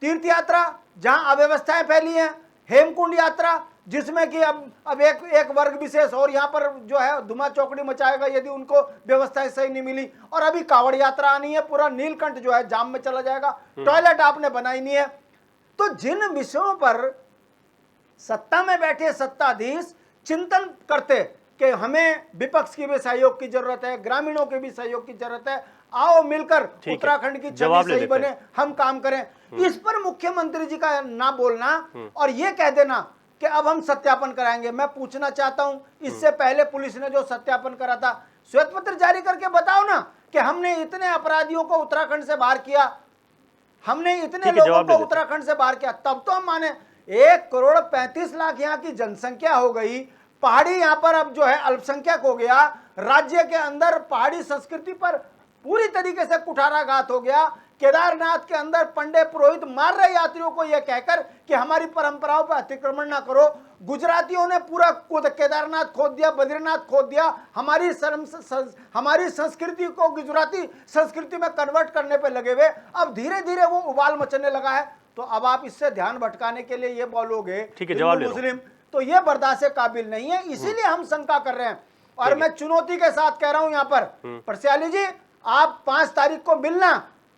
तीर्थ यात्रा जहां अव्यवस्थाएं फैली हैं, हेमकुंड यात्रा जिसमें कि अब एक वर्ग विशेष और यहाँ पर जो है धुआं चौकड़ी मचाएगा यदि उनको व्यवस्थाएं सही नहीं मिली, और अभी कांवड़ यात्रा आनी है, पूरा नीलकंठ जो है जाम में चला जाएगा, टॉयलेट आपने बनाई नहीं है। तो जिन विषयों पर सत्ता में बैठे सत्ताधीश चिंतन करते कि हमें विपक्ष की भी सहयोग की जरूरत है, ग्रामीणों के भी सहयोग की जरूरत है, आओ मिलकर उत्तराखंड की छवि सही बने, हम काम करें, इस पर मुख्यमंत्री जी का ना बोलना और ये कह देना कि अब हम सत्यापन कराएंगे। मैं पूछना चाहता हूं, इससे पहले पुलिस ने जो सत्यापन करा था, श्वेत पत्र जारी करके बताओ ना कि हमने इतने अपराधियों को उत्तराखंड से बाहर किया, हमने इतने लोगों को उत्तराखंड से बाहर किया, तब तो हम माने। 1,35,00,000 यहाँ की जनसंख्या हो गई, पहाड़ी यहाँ पर अब जो है अल्पसंख्यक हो गया, राज्य के अंदर पहाड़ी संस्कृति पर पूरी तरीके से कुठाराघात हो गया केदारनाथ के अंदर पंडे पुरोहित मार रहे यात्रियों को यह कहकर कि हमारी परंपराओं पर अतिक्रमण ना करो। गुजरातियों ने पूरा केदारनाथ खोद दिया, बद्रीनाथ खोद दिया, हमारी संस्कृति को गुजराती संस्कृति में कन्वर्ट करने पे लगे हुए। अब धीरे धीरे वो उबाल मचने लगा है। तो अब आप इससे ध्यान भटकाने के लिए ये बोलोगे ठीक है, जवाब ले लो। मुस्लिम, तो ये बर्दाश्त के काबिल नहीं है, इसीलिए हम शंका कर रहे हैं। और मैं चुनौती के साथ कह रहा हूं यहां पर, परसियाली जी आप 5 तारीख को मिलना,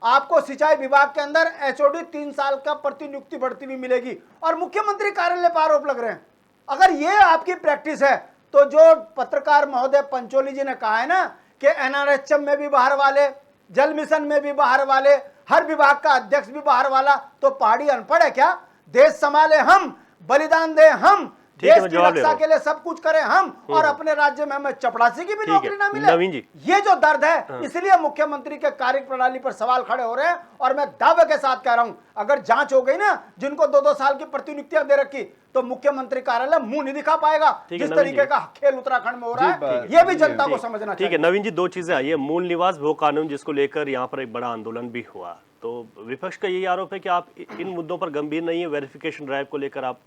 आपको सिंचाई विभाग के अंदर एचओडी 3 साल का प्रतिनियुक्ति बढ़ती हुई मिलेगी। और मुख्यमंत्री कार्यालय पर आरोप लग रहे हैं। अगर ये आपकी प्रैक्टिस है तो जो पत्रकार महोदय पंचोली जी ने कहा है ना कि एनआरएचएम में भी बाहर वाले, जल मिशन में भी बाहर वाले, हर विभाग का अध्यक्ष भी बाहर वाला, तो पहाड़ी अनपढ़ है क्या? देश संभाले हम, बलिदान दे हम, देश की रक्षा के लिए सब कुछ करें हम, और अपने राज्य में हमें चपड़ासी की भी नौकरी ना मिले। नवीन जी, ये जो दर्द है, इसलिए मुख्यमंत्री के कार्यप्रणाली पर सवाल खड़े हो रहे हैं। और मैं दावे के साथ कह रहा हूं, अगर जांच हो गई ना जिनको 2-2 साल की प्रतिनियुक्तियां दे रखी, तो मुख्यमंत्री कार्यालय मुंह नहीं दिखा पाएगा। जिस तरीके का खेल उत्तराखंड में हो रहा है, ये भी जनता को समझना चाहिए। ठीक है नवीन जी, 2 चीजें आई है। मूल निवास भू कानून जिसको लेकर यहाँ पर एक बड़ा आंदोलन भी हुआ, तो विपक्ष का यही आरोप है कि आप इन मुद्दों पर गंभीर नहीं है, वेरिफिकेशन ड्राइव को लेकर आप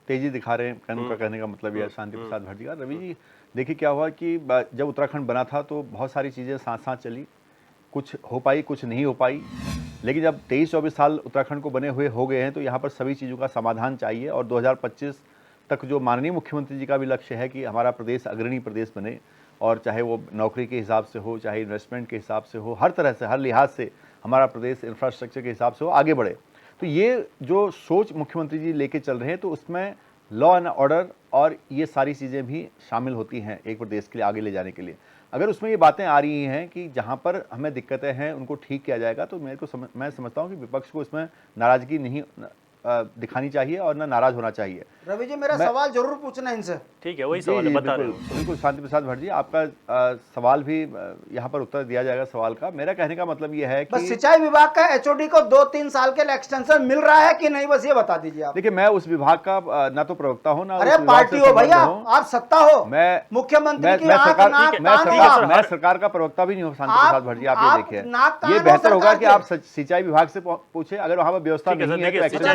तेजी दिखा रहे हैं। उनका कहने का मतलब यह है, शांति प्रसाद भटजी। रवि जी देखिए क्या हुआ कि जब उत्तराखंड बना था तो बहुत सारी चीज़ें साथ साथ चली, कुछ हो पाई कुछ नहीं हो पाई। लेकिन जब 23-24 साल उत्तराखंड को बने हुए हो गए हैं तो यहाँ पर सभी चीज़ों का समाधान चाहिए। और 2025 तक जो माननीय मुख्यमंत्री जी का भी लक्ष्य है कि हमारा प्रदेश अग्रणी प्रदेश बने, और चाहे वो नौकरी के हिसाब से हो, चाहे इन्वेस्टमेंट के हिसाब से हो, हर तरह से, हर लिहाज से हमारा प्रदेश इंफ्रास्ट्रक्चर के हिसाब से हो, आगे बढ़े। तो ये जो सोच मुख्यमंत्री जी लेके चल रहे हैं, तो उसमें लॉ एंड ऑर्डर और ये सारी चीज़ें भी शामिल होती हैं एक प्रदेश के लिए आगे ले जाने के लिए। अगर उसमें ये बातें आ रही हैं कि जहाँ पर हमें दिक्कतें हैं उनको ठीक किया जाएगा, तो मैं समझता हूँ कि विपक्ष को इसमें नाराज़गी नहीं दिखानी चाहिए और ना नाराज होना चाहिए। रवि जी मेरा सवाल जरूर पूछना इनसे। ठीक है, वही सवाल है, बता रहे हो। बिल्कुल शांति प्रसाद भटजी, आपका सवाल भी यहाँ पर उत्तर दिया जाएगा सवाल का। मेरा कहने का मतलब ये है कि सिंचाई विभाग का एचओडी को 2-3 साल के लिए एक्सटेंशन मिल रहा है कि नहीं, बस ये बता दीजिए आप। देखिए मैं उस विभाग का ना तो प्रवक्ता हूँ ना अरे पार्टी हो भैया, आप सत्ता हो, मैं मुख्यमंत्री की मैं सरकार का प्रवक्ता भी नहीं हूँ शांति प्रसाद भटजी। आप ये देखिए, ये बेहतर होगा कि आप सिंचाई विभाग से पूछे। अगर वहाँ पर व्यवस्था नहीं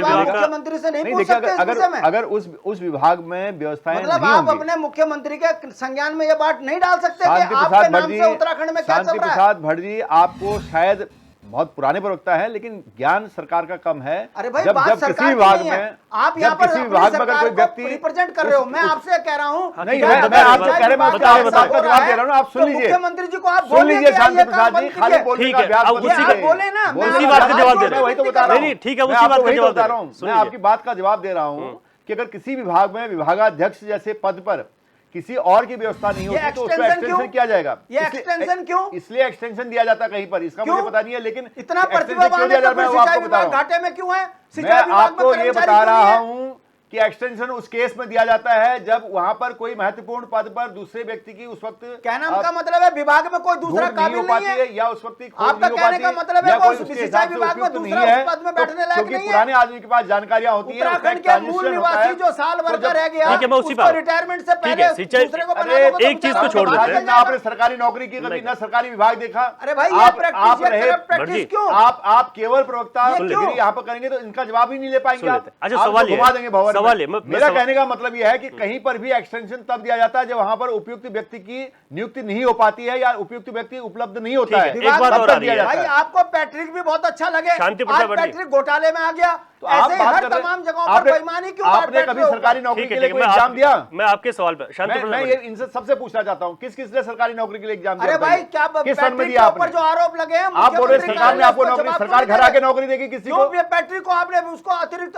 है मुख्यमंत्री से नहीं पूछ सकते। अगर उस विभाग में व्यवस्थाएं मतलब नहीं आप होंगी, अपने मुख्यमंत्री के संज्ञान में ये बात नहीं डाल सकते कि शांति आपके प्रसाद नाम भटजी, से उत्तराखंड में क्या चल शांति रहा है। प्रसाद भटजी आपको शायद बहुत पुराने प्रवक्ता है, लेकिन ज्ञान सरकार का कम है। अरे भाई जब बात जब सरकार किसी की विभाग नहीं है। में आप यहाँ पर किसी विभाग में अगर कोई व्यक्ति रिप्रेजेंट कर रहे हो, मैं आपसे कह रहा हूँ नहीं, क्या मैं अगर आपको सिंचाई कह रहा हूं, विभाग मैं का आपका ऐसा जवाब हो दे रहा रहा हूं, है, आप सुन तो लीजिए। मुख्यमंत्री जी को आप सुन बोलिए लीजिए कि शांति ये प्रसाद काम जी, बंद खाली कीजिए। बोलने ठीक का है, अभ्यास अब मत उसी कीजिए। बात बोले ना, मैं उसी बात का जवाब दे मैं रहे हैं। वही तो बता रहा नहीं हूं। ठीक है, मैं उसी बात आपको का वही तो जवाब बता रहा हूं। सुनिए। मैं आपकी बात का जवाब दे रहा हूं कि अगर किसी विभाग में विभागाध्यक्ष जैसे पद पर किसी और की व्यवस्था नहीं होती तो उसमें एक्सटेंशन किया जाएगा। ये एक्सटेंशन क्यों? इसलिए एक्सटेंशन दिया जाता कहीं पर, इसका मुझे पता नहीं है, लेकिन इतना extension प्रतिभावान क्यों दिया है जाता तो है, फिर मैं वो सिंचाई आपको बता विभाग रहा हूं। घाटे में क्यों है? मैं सिंचाई विभाग में आपको ये कर्मचारी बता क्यों नहीं रहा है? हूं कि एक्सटेंशन उस केस में दिया जाता है जब वहां पर कोई महत्वपूर्ण पद पर दूसरे व्यक्ति की उस वक्त कहना का मतलब है विभाग में कोई दूसरा काबिल नहीं है, या उस वक्त आपका कहने का मतलब है कोई सिंचाई विभाग में दूसरा उस पद में बैठने लायक नहीं है। पुराने आदमी के पास जानकारियां होती है। उत्तराखंड के मूल निवासी जो साल भर का रह गया, ठीक है, मैं उसी बात रिटायरमेंट से पहले दूसरे को अरे एक चीज को छोड़ देते हैं। ना आपने सरकारी नौकरी की कभी, ना सरकारी विभाग देखा। अरे भाई आप प्रैक्टिस क्यों? आप केवल प्रवक्ता डिग्री यहाँ पर करेंगे तो इनका जवाब ही नहीं ले पाएंगे आप। अच्छा सवाल घुमा देंगे भवन। सवाल मेरा कहने का मतलब यह है कि कहीं पर भी एक्सटेंशन तब दिया जाता है जब वहां पर उपयुक्त व्यक्ति की नियुक्ति नहीं हो पाती है या उपयुक्त व्यक्ति उपलब्ध नहीं होता है। एक बात और आ रही है भाई, आपको पैट्रिक भी बहुत अच्छा लगे, शांति आज पैट्रिक घोटाले में आ गया, तो ऐसे ही हर तमाम जगहों पर बेईमानी क्यों? आपने कभी सरकारी नौकरी के लिए कोई एग्जाम दिया? मैं आपके सवाल पर शांति मैं ये इनसे सबसे पूछना चाहता हूं, किस किस ने सरकारी नौकरी के लिए एग्जाम दिया? अरे भाई क्या किस सन में दिया आपने? जो आरोप लगे हैं, आप बोल रहे सरकार ने आपको नौकरी, सरकार घर आके नौकरी देगी किसी को? पैट्रिक को आपने उसको अतिरिक्त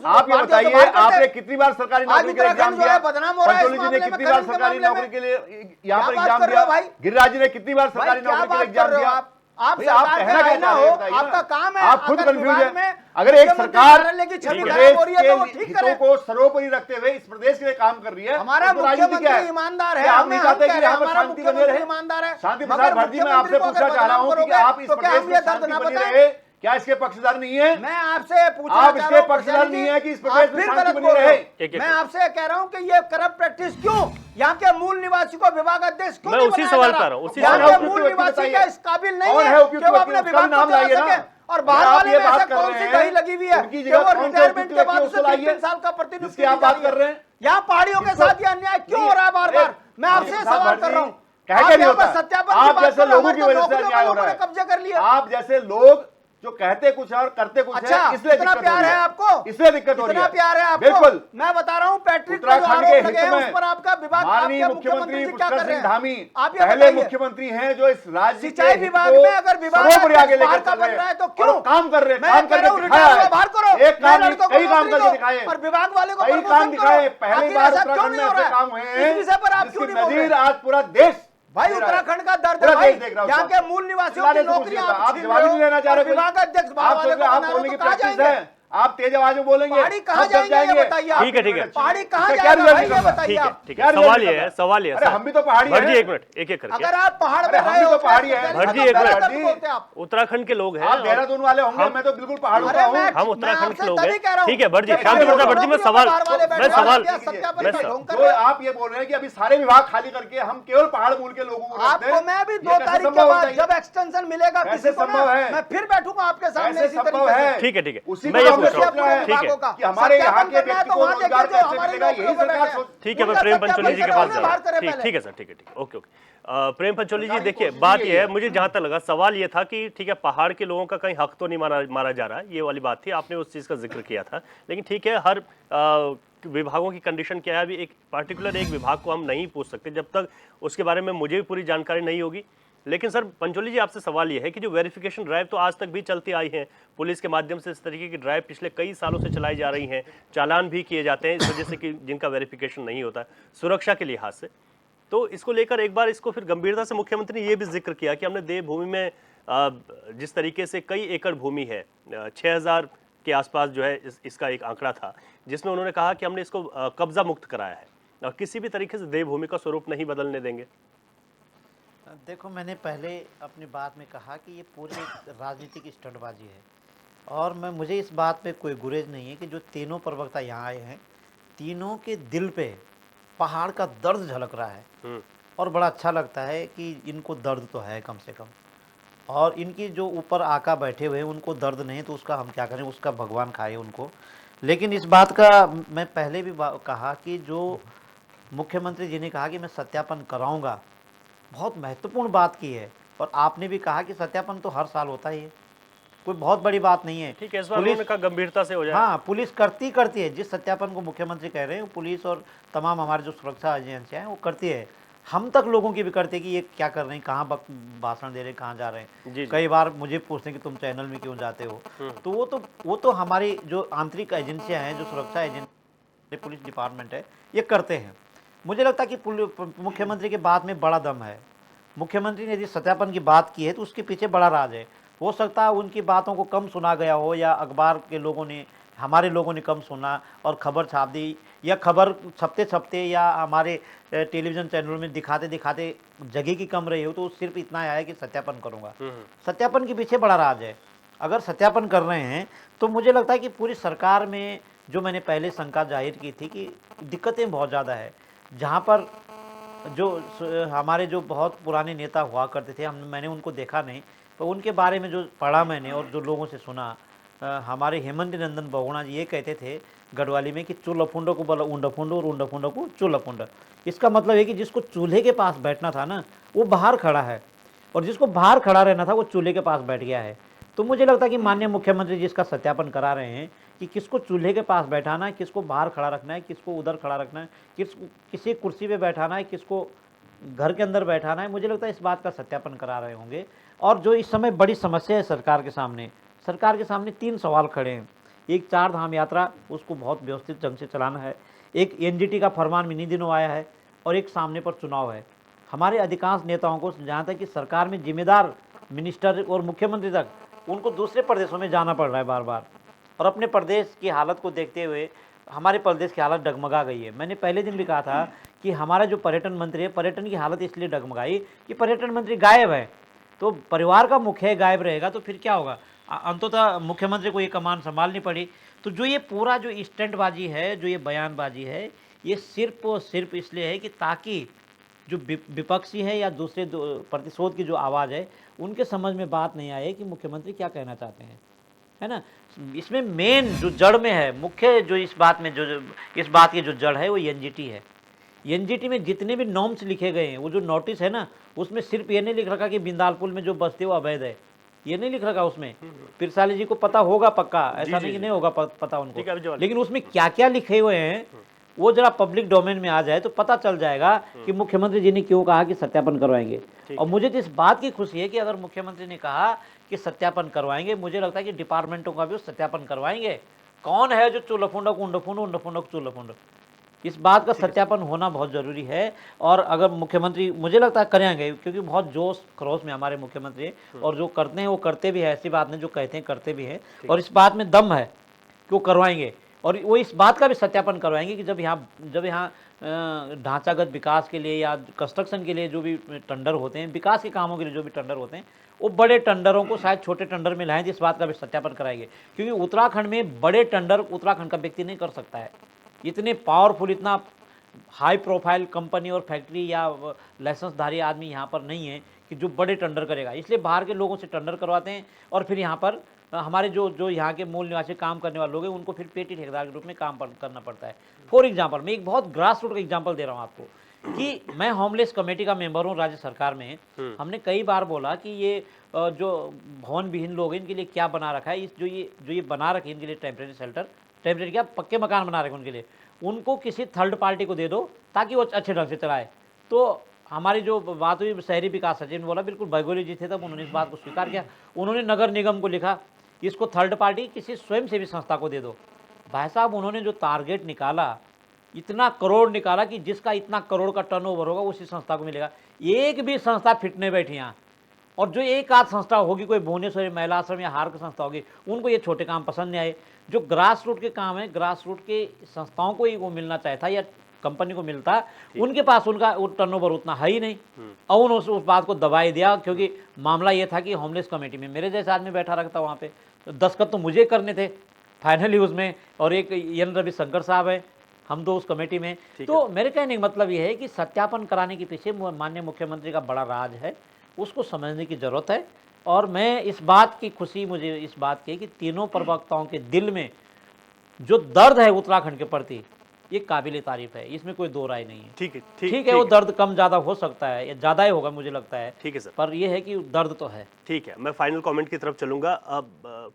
आप ये बताइए, आपने कितनी बार सरकारी नौकरी के लिए एग्जाम दिया? पंचोली जी ने कितनी बार सरकारी नौकरी के लिए यहाँ पर एग्जाम दिया? गिरिराज जी ने कितनी बार सरकारी नौकरी के लिए एग्जाम दिया? आप कहना क्या चाह रहे हैं? आपका काम है, आप खुद कंफ्यूज हैं। अगर एक सरकार हितों को सर्वोपरि रखते हुए इस प्रदेश के लिए काम कर रही है, हमारा मुख्यमंत्री ईमानदार है, आप नहीं चाहते कि यहाँ पर शांति बनी रहे? ईमानदार है। शांति प्रसाद भटजी, मैं आपसे पूछना चाह रहा हूँ कि आप इस प्रदेश में शांति बनी रहे क्या इसके पक्षधर नहीं है? मैं आपसे पूछना आप चाह इसके रहा हूं, पक्षधर प्रधान जी, नहीं है कि इस आप प्रदेश में फिर शांति गलत बनी बोल रहे रहे। हो। मैं आपसे कह रहा हूं कि ये करप्ट प्रैक्टिस क्यों यहाँ के मूल निवासी को विभाग अध्यक्ष क्यों मैं नहीं उसी बनाया सवाल जा कर रहा हूं, उसी यहाँ सवाल के कर मूल रहा हूं। निवासी क्या इस काबिल नहीं कौन है है उपयुक्त कि वो व्यक्ति? अपने उसका विभाग नाम को चला लाइए ना। सके? और बाहर आप वाले ये में बात ऐसा कर कौन रहे सी हैं, दही लगी हुई है उनकी कि जगह वो कौन सा रिटायरमेंट उपयुक्त के बाद व्यक्ति उसे उसको 3 लाइए, साल का प्रतिनियुक्ति जिसकी आप दी जा बात रही है। कर रहे हैं। यहाँ पहाड़ियों के किसको? साथ ये अन्याय क्यों नहीं, हो रहा है बार अरे, बार? मैं आपसे नहीं, सवाल कर रहा हूँ। कह के आप नहीं यहाँ पर होता। सत्यापन की आप बात जैसे कर रहे हो, लोगों की हमारे वजह तो से नौकरियों अन्याय को हो रहा लोगों ने है। कब्जे कर लिया। आप जैसे लोग जो कहते कुछ और करते कुछ अच्छा, है, इसलिए इतना दिक्कत हो प्यार रही है आपको? इसलिए दिक्कत हो रही इतना है। प्यार है आपको? बिल्कुल। मैं बता रहा हूँ पैट्रिक पर जो उत्तराखंड आरोप के लगे हित हैं में उस पर आपका विभाग, माननीय आपके मुख्यमंत्री जी क्या पुष्कर कर रहे सिंह हैं? धामी आप ये पहले बताइए। मुख्यमंत्री हैं जो इस राज्य सिंचाई के विभाग हित को में अगर विभाग सर्वोपरि आगे बाहर लेकर का चल बन रहे रहा है तो हैं। क्यों? और काम कर रहे हैं, मैं काम कह रहा हूं, करके दिखाया रिटायर है। हुआ बाहर करो, एक काम नए नहीं, लड़कों को कई काम नौकरी करके दो, दिखाए। और विभाग वाले को कई काम प्रमोशन दिखाए। करो। पहली आखिर बार ऐसा क्यों उत्तराखंड नहीं में हो रहा ऐसे है? काम हुए हैं इस विषय पर आप क्यों जिसकी नहीं बोल रहे? नजीर आज पूरा देश भाई दे रहा है। उत्तराखंड का दर्द पूरा है भाई, देश देख रहा है यहाँ उसको। के मूल निवासियों चिल्लाने की से कुछ नौकरियां नहीं आप होता। आप छीन जवाब ही रहे नहीं हो लेना चाह और रहे कोई। विभाग अध्यक्ष बाहर आप वाले सोच को रहे हैं आप बना रहे बोलने हो की तो कहाँ प्रैक्टिस जाएंगे? है, आप तेज आवाज में बोलेंगे। पहाड़ी कहाँ अब जब जाएंगे ये जाएंगे, बताइए आप। ठीक है, ठीक है। पहाड़ी कहाँ इसका क्या जाएगा रिजल्ट भाई ये निकलता? बताइए ठीक है, आप। ठीक क्या है, रिजल्ट सवाल ये निकलता है, है? सवाल ये है अरे सर। हम भी तो पहाड़ी भट्ट जी हैं। एक मिनट, एक एक करके। अगर आप पहाड़ अरे में हम रहे भी हो तो पहाड़ी हैं। भट्ट जी एक मिनट। भट्ट जी, बोलते आप। उत्तराखंड के लोग हैं आप और देहरादून वाले होंगे, हम- मैं तो बिल्कुल पहाड़ों अरे का हूँ। मैं- हम उत्तराखंड के आपसे लोग तभी कह रहा हैं। हूं। ठीक है भट्ट जी, जब शांति ये प्रताप भट्ट जी, मैं नौकरियों सवाल, में बाहर वाले मैं बैठे सवाल, हैं, सत्यापन मैं का स- ढोंग कर जो रहे हैं। आप ये बोल रहे हैं कि अभी सारे विभाग खाली करके हम केवल पहाड़ मूल के लोगों को रख दें, आपको मैं भी ये 2 कैसे तारीख के संभव बाद होता है? जब एक्सटेंशन मिलेगा कैसे किसी को संभव ना, है? मैं फिर बैठूंगा आपके सामने कैसे इसी संभव तरीके से। है? ठीक है, ठीक है। उसी मैं को ये हमने पूछ रहा हूं। सोचना है ठीक है। कि हमारे यहाँ के सत्यापन करना है व्यक्ति तो को वहाँ रोजगार देखिए जो कैसे हमारे मिलेगा, यही नौकरियों पे सरकार बैठे हैं। सोच। ठीक है, मैं उनका प्रेम पंचोली जी के सत्यापन पास जा बाहर रहा करें हूँ। पहले। ठीक है सर, ठीक है, ठीक है, ओके ओके। प्रेम पंचोली जी सरकारी देखिए, कोशिश बात यही ये है, है। मुझे जहां तक लगा सवाल ये था कि ठीक है पहाड़ के लोगों का कहीं हक तो नहीं मारा जा रहा है, ये वाली बात थी, आपने उस चीज़ का जिक्र किया था। लेकिन ठीक है, हर विभागों की कंडीशन क्या है, अभी एक पार्टिकुलर एक विभाग को हम नहीं पूछ सकते जब तक उसके बारे में मुझे भी पूरी जानकारी नहीं होगी। लेकिन सर पंचोली जी, आपसे सवाल ये है कि जो वेरिफिकेशन ड्राइव तो आज तक भी चलती आई है, पुलिस के माध्यम से इस तरीके की ड्राइव पिछले कई सालों से चलाई जा रही हैं, चालान भी किए जाते हैं इस वजह से कि जिनका वेरिफिकेशन नहीं होता है सुरक्षा के लिहाज से। तो इसको लेकर एक बार इसको फिर गंभीरता से मुख्यमंत्री ने ये भी जिक्र किया कि हमने देवभूमि में जिस तरीके से कई एकड़ भूमि है, 6000 के आसपास जो है इसका एक आंकड़ा था, जिसमें उन्होंने कहा कि हमने इसको कब्जा मुक्त कराया है और किसी भी तरीके से देवभूमि का स्वरूप नहीं बदलने देंगे। देखो, मैंने पहले अपनी बात में कहा कि ये पूरी एक राजनीतिक स्टंटबाजी है और मुझे इस बात पे कोई गुरेज नहीं है कि जो तीनों प्रवक्ता यहाँ आए हैं, तीनों के दिल पे पहाड़ का दर्द झलक रहा है और बड़ा अच्छा लगता है कि इनको दर्द तो है कम से कम, और इनकी जो ऊपर आका बैठे हुए हैं उनको दर्द नहीं तो उसका हम क्या करें, उसका भगवान खाए उनको। लेकिन इस बात का मैं पहले भी कहा कि जो मुख्यमंत्री जी ने कहा कि मैं सत्यापन कराऊंगा, बहुत महत्वपूर्ण बात की है, और आपने भी कहा कि सत्यापन तो हर साल होता ही है, कोई बहुत बड़ी बात नहीं है। ठीक है, इस बार उन्होंने कहा गंभीरता से हो जाए। हाँ, पुलिस करती है, जिस सत्यापन को मुख्यमंत्री कह रहे हैं पुलिस और तमाम हमारे जो सुरक्षा एजेंसियाँ हैं वो करती है। हम तक लोगों की भी करते हैं कि ये क्या कर रहे हैं, कहाँ भाषण दे रहे हैं, कहाँ जा रहे हैं। जी। कई बार मुझे पूछते हैं कि तुम चैनल में क्यों जाते हो, तो वो तो हमारी जो आंतरिक एजेंसियाँ हैं, जो सुरक्षा एजेंसी पुलिस डिपार्टमेंट है, ये करते हैं। मुझे लगता है कि मुख्यमंत्री के बात में बड़ा दम है। मुख्यमंत्री ने यदि सत्यापन की बात की है तो उसके पीछे बड़ा राज है। हो सकता है उनकी बातों को कम सुना गया हो, या अखबार के लोगों ने, हमारे लोगों ने कम सुना और खबर छाप दी, या खबर छपते या हमारे टेलीविज़न चैनलों में दिखाते जगह की कम रही हो, तो सिर्फ इतना आया है कि सत्यापन करूँगा। सत्यापन के पीछे बड़ा राज है। अगर सत्यापन कर रहे हैं तो मुझे लगता है कि पूरी सरकार में, जो मैंने पहले शंका जाहिर की थी कि दिक्कतें बहुत ज़्यादा है, जहाँ पर जो हमारे जो बहुत पुराने नेता हुआ करते थे, मैंने उनको देखा नहीं, तो उनके बारे में जो पढ़ा मैंने और जो लोगों से सुना, हमारे हेमंत नंदन बहुगुणा जी ये कहते थे गढ़वाली में कि चूल्हा को बोला ऊंडा फुंडो और ऊंडा फुंडो को चूल्हा फुंडा। इसका मतलब है कि जिसको चूल्हे के पास बैठना था ना, वो बाहर खड़ा है, और जिसको बाहर खड़ा रहना था वो चूल्हे के पास बैठ गया है। तो मुझे लगता है कि माननीय मुख्यमंत्री जी इसका सत्यापन करा रहे हैं कि किसको चूल्हे के पास बैठाना है, किसको बाहर खड़ा रखना है, किसको उधर खड़ा रखना है, किसी कुर्सी पे बैठाना है, किसको घर के अंदर बैठाना है। मुझे लगता है इस बात का सत्यापन करा रहे होंगे। और जो इस समय बड़ी समस्या है सरकार के सामने 3 सवाल खड़े हैं। एक 4 धाम यात्रा, उसको बहुत व्यवस्थित ढंग से चलाना है। एक एनजीटी का फरमान इन्हीं दिनों आया है, और एक सामने पर चुनाव है। हमारे अधिकांश नेताओं को, जहाँ तक कि सरकार में जिम्मेदार मिनिस्टर और मुख्यमंत्री तक, उनको दूसरे प्रदेशों में जाना पड़ रहा है बार बार, और अपने प्रदेश की हालत को देखते हुए हमारे प्रदेश की हालत डगमगा गई है। मैंने पहले दिन भी कहा था कि हमारा जो पर्यटन मंत्री है, पर्यटन की हालत इसलिए डगमगाई कि पर्यटन मंत्री गायब है। तो परिवार का मुखिया गायब रहेगा तो फिर क्या होगा? अंततः मुख्यमंत्री को ये कमान संभालनी पड़ी। तो जो ये पूरा जो स्टंटबाजी है, जो ये बयानबाजी है, ये सिर्फ और सिर्फ इसलिए है कि ताकि जो विपक्षी है या दूसरे प्रतिशोध की जो आवाज़ है, उनके समझ में बात नहीं आए कि मुख्यमंत्री क्या कहना चाहते हैं, है ना। इसमें मेन जो जड़ में है, मुख्य जो इस बात में जो इस बात की जो जड़ है वो एनजीटी है। एनजीटी में जितने भी नॉर्म्स लिखे गए हैं, वो जो नोटिस है ना, उसमें सिर्फ ये नहीं लिख रखा कि बिंदालपुर में जो बस्ती वो अवैध है, ये नहीं लिख रखा उसमें। पिरसाली जी को पता होगा पक्का, ऐसा नहीं कि नहीं होगा पता उनको, लेकिन उसमें क्या क्या लिखे हुए हैं वो जरा पब्लिक डोमेन में आ जाए तो पता चल जाएगा कि मुख्यमंत्री जी ने क्यों कहा कि सत्यापन करवाएंगे। और मुझे तो इस बात की खुशी है कि अगर मुख्यमंत्री ने कहा कि सत्यापन करवाएंगे, मुझे लगता है कि डिपार्टमेंटों का भी सत्यापन करवाएंगे। कौन है जो चूलफुंडक उंडफुंडक चूलफुंडक, इस बात का सत्यापन होना बहुत जरूरी है। और अगर मुख्यमंत्री, मुझे लगता है करेंगे, क्योंकि बहुत जोश खरोश में हमारे मुख्यमंत्री हैं और जो करते हैं वो करते भी है, ऐसी बात नहीं, जो कहते हैं करते भी हैं, और इस बात में दम है कि वो करवाएंगे। और वो इस बात का भी सत्यापन करवाएंगे कि जब यहाँ ढांचागत विकास के लिए या कंस्ट्रक्शन के लिए जो भी टेंडर होते हैं, विकास के कामों के लिए जो भी टेंडर होते हैं, वो बड़े टेंडरों को शायद छोटे टेंडर में लाएं, इस बात का भी सत्यापन कराएंगे। क्योंकि उत्तराखंड में बड़े टेंडर उत्तराखंड का व्यक्ति नहीं कर सकता है। इतने पावरफुल, इतना हाई प्रोफाइल कंपनी और फैक्ट्री या लाइसेंसधारी आदमी यहाँ पर नहीं है कि जो बड़े टेंडर करेगा, इसलिए बाहर के लोगों से टेंडर करवाते हैं और फिर यहाँ पर हमारे जो यहाँ के मूल निवासी काम करने वाले लोग हैं, उनको फिर पेटी ठेकेदार के रूप में काम करना पड़ता है। फॉर एग्जाम्पल, मैं एक बहुत ग्रास रूट का एग्जाम्पल दे रहा हूँ आपको कि मैं होमलेस कमेटी का मेंबर हूँ राज्य सरकार में। हमने कई बार बोला कि ये जो भवन विहीन लोग हैं, इनके लिए क्या बना रखा है, इस जो ये बना रखे इनके लिए टेम्परेरी शेल्टर, टेम्परेरी क्या पक्के मकान बना रखे उनके लिए, उनको किसी थर्ड पार्टी को दे दो ताकि वो अच्छे ढंग से चलाए। तो हमारी जो बात हुई शहरी विकास सचिव ने बोला, बिल्कुल बैगोली जी थे तब, उन्होंने इस बात को स्वीकार किया। उन्होंने नगर निगम को लिखा इसको थर्ड पार्टी किसी स्वयंसेवी संस्था को दे दो। भाई साहब, उन्होंने जो टारगेट निकाला, इतना करोड़ निकाला कि जिसका इतना करोड़ का टर्नओवर होगा उसी संस्था को मिलेगा। एक भी संस्था फिट नहीं बैठी यहाँ, और जो एक आध संस्था होगी, कोई भुवनेश्वरी महिला आश्रम या हार की संस्था होगी, उनको ये छोटे काम पसंद नहीं आए। जो ग्रास रूट के काम है, ग्रास रूट के संस्थाओं को ही वो मिलना चाहता या कंपनी को मिलता, उनके पास उनका टर्नओवर उतना है ही नहीं। और उन्होंने उस बात को दबाई दिया, क्योंकि मामला ये था कि होमलेस कमेटी में मेरे जैसे आदमी बैठा रखता वहाँ पे, तो दस्तखत तो मुझे करने थे फाइनली उसमें, और एक एन रविशंकर साहब है, हम दो उस कमेटी में। तो मेरे कहने का मतलब ये है कि सत्यापन कराने के पीछे माननीय मुख्यमंत्री का बड़ा राज है, उसको समझने की जरूरत है। और मैं इस बात की खुशी, मुझे इस बात की कि तीनों प्रवक्ताओं के दिल में जो दर्द है उत्तराखंड के प्रति, ये काबिल तारीफ है, इसमें कोई दो राय नहीं है। ठीक है, वो दर्द कम ज़्यादा हो सकता है या ज़्यादा ही होगा मुझे लगता है, ठीक है सर, पर ये है कि दर्द तो है। ठीक है, मैं फाइनल कमेंट की तरफ चलूंगा। अब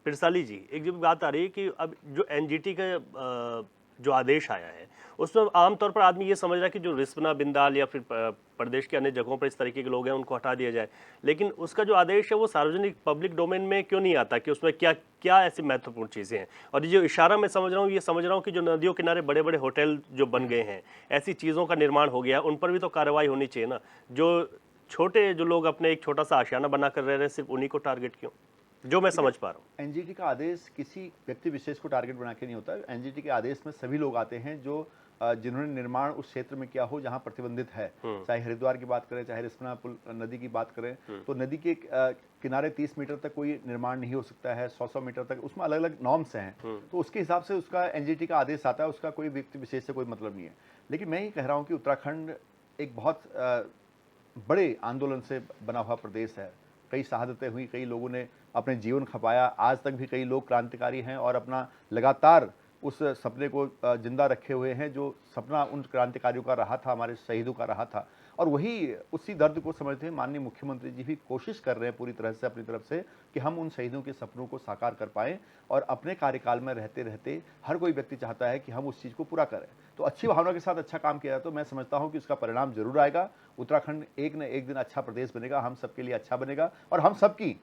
पिरसाली जी, एक जो बात आ रही है कि अब जो एनजीटी का जो आदेश आया है, उसमें आमतौर पर आदमी ये समझ रहा है कि जो रिस्पना, बिंदाल या फिर प्रदेश के अन्य जगहों पर इस तरीके के लोग हैं उनको हटा दिया जाए, लेकिन उसका जो आदेश है वो सार्वजनिक पब्लिक डोमेन में क्यों नहीं आता, कि उसमें क्या क्या ऐसी महत्वपूर्ण चीज़ें हैं। और ये जो इशारा मैं समझ रहा हूँ, ये समझ रहा हूँ कि जो नदियों किनारे बड़े बड़े होटल जो बन गए हैं, ऐसी चीज़ों का निर्माण हो गया, उन पर भी तो कार्रवाई होनी चाहिए ना। जो छोटे जो लोग अपने एक छोटा सा आशियाना बना कर रह रहे हैं, सिर्फ उन्हीं को टारगेट क्यों, जो मैं समझ पा रहा हूँ। एनजीटी का आदेश किसी व्यक्ति विशेष को टारगेट बना के नहीं होता। एनजीटी के आदेश में सभी लोग आते हैं जो जिन्होंने निर्माण उस क्षेत्र में किया हो जहां प्रतिबंधित है। चाहे हरिद्वार की बात करें, चाहे रिस्पना पुल नदी की बात करें, तो नदी के किनारे 30 मीटर तक कोई निर्माण नहीं हो सकता है, 100-100 मीटर तक, उसमें अलग अलग नॉर्म्स हैं। तो उसके हिसाब से उसका एनजीटी का आदेश आता है, उसका कोई व्यक्ति विशेष से कोई मतलब नहीं है। लेकिन मैं ये कह रहा हूँ कि उत्तराखंड एक बहुत बड़े आंदोलन से बना हुआ प्रदेश है। कई शहादतें हुई, कई लोगों ने अपने जीवन खपाया, आज तक भी कई लोग क्रांतिकारी हैं और अपना लगातार उस सपने को जिंदा रखे हुए हैं, जो सपना उन क्रांतिकारियों का रहा था, हमारे शहीदों का रहा था। और वही उसी दर्द को समझते हैं माननीय मुख्यमंत्री जी भी कोशिश कर रहे हैं पूरी तरह से अपनी तरफ से कि हम उन शहीदों के सपनों को साकार कर पाएं। और अपने कार्यकाल में रहते रहते हर कोई व्यक्ति चाहता है कि हम उस चीज़ को पूरा करें। तो अच्छी भावना के साथ अच्छा काम किया जाए तो मैं समझता हूं कि उसका परिणाम जरूर आएगा। उत्तराखंड एक न एक दिन अच्छा प्रदेश बनेगा, हम सबके लिए अच्छा बनेगा, और हम सबकी,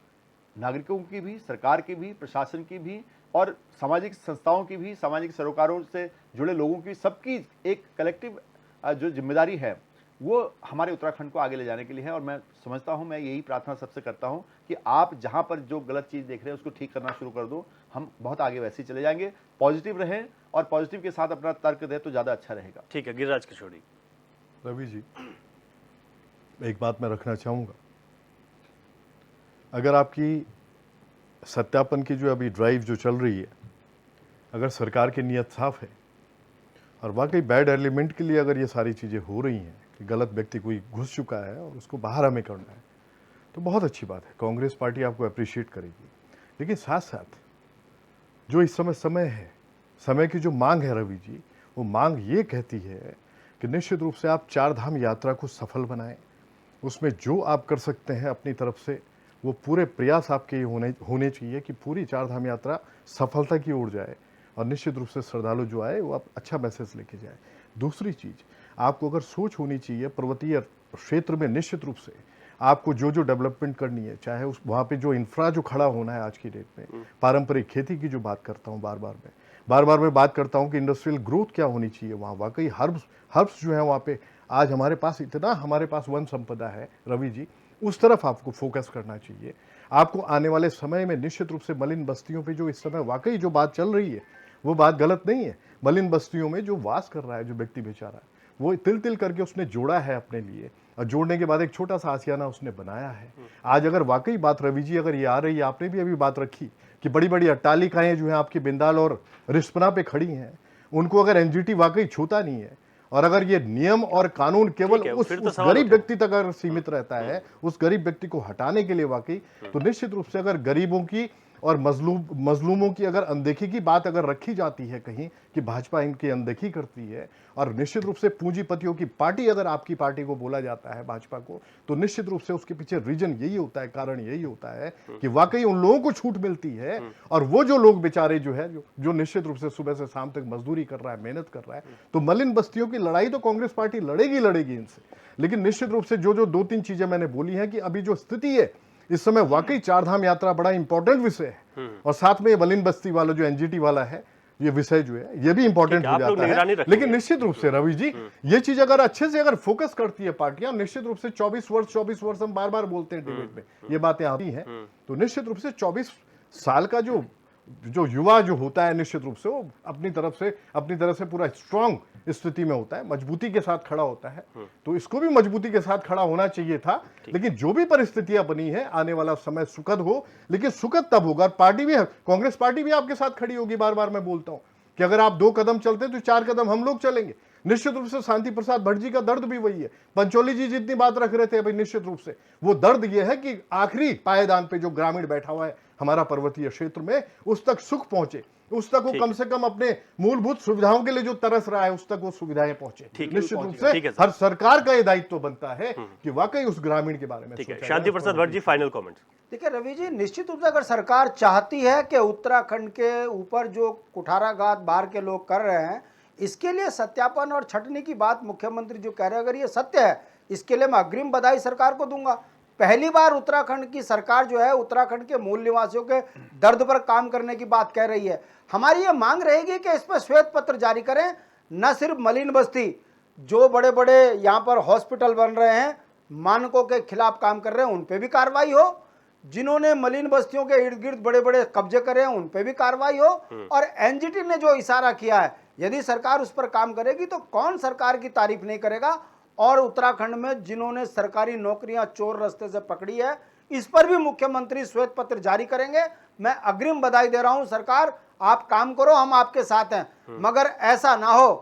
नागरिकों की भी, सरकार की भी, प्रशासन की भी, और सामाजिक संस्थाओं की भी, सामाजिक सरोकारों से जुड़े लोगों की, सबकी एक कलेक्टिव जो जिम्मेदारी है वो हमारे उत्तराखंड को आगे ले जाने के लिए है। और मैं समझता हूं, मैं यही प्रार्थना सबसे करता हूं कि आप जहां पर जो गलत चीज़ देख रहे हैं उसको ठीक करना शुरू कर दो, हम बहुत आगे वैसे ही चले जाएंगे। पॉजिटिव रहें और पॉजिटिव के साथ अपना तर्क दें तो ज़्यादा अच्छा रहेगा। ठीक है, गिरिराज किशोरी। रवि जी, एक बात मैं रखना चाहूँगा, अगर आपकी सत्यापन की जो अभी ड्राइव जो चल रही है, अगर सरकार की नीयत साफ है और वाकई बैड एलिमेंट के लिए अगर ये सारी चीज़ें हो रही हैं कि गलत व्यक्ति कोई घुस चुका है और उसको बाहर हमें करना है, तो बहुत अच्छी बात है। कांग्रेस पार्टी आपको अप्रिशिएट करेगी। लेकिन साथ साथ जो इस समय है, समय की जो मांग है रवि जी, वो मांग ये कहती है कि निश्चित रूप से आप 4 धाम यात्रा को सफल बनाएं। उसमें जो आप कर सकते हैं अपनी तरफ से, वो पूरे प्रयास आपके होने चाहिए कि पूरी 4 धाम यात्रा सफलता की ओर जाए और निश्चित रूप से श्रद्धालु जो आए वो आप अच्छा मैसेज लेके जाए। दूसरी चीज़, आपको अगर सोच होनी चाहिए पर्वतीय क्षेत्र में, निश्चित रूप से आपको जो जो डेवलपमेंट करनी है, चाहे उस वहाँ पे जो इंफ्रा जो खड़ा होना है आज की डेट में, पारंपरिक खेती की जो बात करता हूँ बार बार मैं बात करता हूँ कि इंडस्ट्रियल ग्रोथ क्या होनी चाहिए वहाँ। वाकई हर्ब्स जो है वहाँ पे आज हमारे पास वन संपदा है रवि जी, उस तरफ आपको फोकस करना चाहिए। आपको आने वाले समय में निश्चित रूप से मलिन बस्तियों पे जो इस समय वाकई जो बात चल रही है वो बात गलत नहीं है। मलिन बस्तियों में जो वास कर रहा है जो व्यक्ति बेचारा, वो तिल तिल करके उसने जोड़ा है अपने लिए, और जोड़ने के बाद एक छोटा सा आसियाना उसने बनाया है। आज अगर वाकई बात रवि जी अगर ये आ रही है, आपने भी अभी बात रखी कि बड़ी बड़ी अट्टालिकाएं जो हैं आपकी बिंदाल और रिस्पना पे खड़ी हैं, उनको अगर एनजीटी वाकई छूता नहीं है और अगर ये नियम और कानून केवल उस गरीब व्यक्ति तक अगर सीमित रहता है, उस गरीब व्यक्ति को हटाने के लिए वाकई, तो निश्चित रूप से अगर गरीबों की और मजलूमों की अगर अनदेखी की बात अगर रखी जाती है कहीं कि भाजपा इनकी अनदेखी करती है, और निश्चित रूप से पूंजीपतियों की पार्टी अगर आपकी पार्टी को बोला जाता है भाजपा को, तो निश्चित रूप से उसके पीछे रीजन यही होता है, कारण यही होता है कि वाकई उन लोगों को छूट मिलती है। और वो जो लोग बेचारे जो है जो निश्चित रूप से सुबह से शाम तक मजदूरी कर रहा है, मेहनत कर रहा है, तो मलिन बस्तियों की लड़ाई तो कांग्रेस पार्टी लड़ेगी इनसे। लेकिन निश्चित रूप से जो 2-3 चीजें मैंने बोली हैं कि अभी जो स्थिति है इस समय, वाकई 4 धाम यात्रा बड़ा इंपॉर्टेंट विषय है, और साथ में ये मलिन बस्ती वाला जो एनजीटी वाला है, ये विषय जो है ये भी इंपॉर्टेंट हो जाता है। लेकिन निश्चित रूप से रवि जी, ये चीज अगर अच्छे से अगर फोकस करती है पार्टियां, निश्चित रूप से 24 वर्ष हम बार बार बोलते हैं डिबेट में, ये बातें आती हैं, तो निश्चित रूप से 24 साल का जो युवा जो होता है, निश्चित रूप से वो अपनी तरफ से पूरा स्ट्रांग स्थिति में होता है, मजबूती के साथ खड़ा होता है। तो इसको भी मजबूती के साथ खड़ा होना चाहिए था। लेकिन जो भी परिस्थितियां बनी है, आने वाला समय सुखद हो, लेकिन सुखद तब होगा, पार्टी भी, कांग्रेस पार्टी भी आपके साथ खड़ी होगी। बार बार मैं बोलता हूं कि अगर आप 2 कदम चलते तो 4 कदम हम लोग चलेंगे। निश्चित रूप से शांति प्रसाद भट्ट जी का दर्द भी वही है। पंचोली जी जितनी बात रख रहे थे भाई, निश्चित रूप से वो दर्द ये है कि आखिरी पायदान पे जो ग्रामीण बैठा हुआ है हमारा पर्वतीय क्षेत्र में, उस तक सुख पहुंचे, उस तक वो कम से कम अपने मूलभूत सुविधाओं के लिए जो तरस रहा है उस तक वो सुविधाएं पहुंचे। निश्चित रूप से हर सरकार का ये दायित्व बनता है कि वाकई उस ग्रामीण के बारे में सोचा। शांति प्रसाद भट्ट जी, फाइनल कमेंट। देखिए रवि जी, निश्चित रूप से अगर सरकार चाहती है कि उत्तराखंड के ऊपर जो कुठाराघात बाहर के लोग कर रहे हैं, इसके लिए सत्यापन और छटनी की बात मुख्यमंत्री जो कह रहे हैं, अगर ये सत्य है, इसके लिए मैं अग्रिम बधाई सरकार को दूंगा। पहली बार उत्तराखंड की सरकार जो है उत्तराखंड के मूल निवासियों के दर्द पर काम करने की बात कह रही है। हमारी ये मांग रहेगी कि इस पर श्वेत पत्र जारी करें। न सिर्फ मलिन बस्ती, जो बड़े बड़े यहाँ पर हॉस्पिटल बन रहे हैं, मानकों के खिलाफ काम कर रहे हैं, उन पर भी कार्रवाई हो। जिन्होंने मलिन बस्तियों के इर्द गिर्द बड़े बड़े कब्जे करे हैं, उन पे भी कार्रवाई हो। और एनजीटी ने जो इशारा किया है, यदि सरकार उस पर काम करेगी तो कौन सरकार की तारीफ नहीं करेगा। और उत्तराखंड में जिन्होंने सरकारी नौकरियां चोर रास्ते से पकड़ी है, इस पर भी मुख्यमंत्री श्वेत पत्र जारी करेंगे। मैं अग्रिम बधाई दे रहा हूं, सरकार आप काम करो, हम आपके साथ हैं। मगर ऐसा ना हो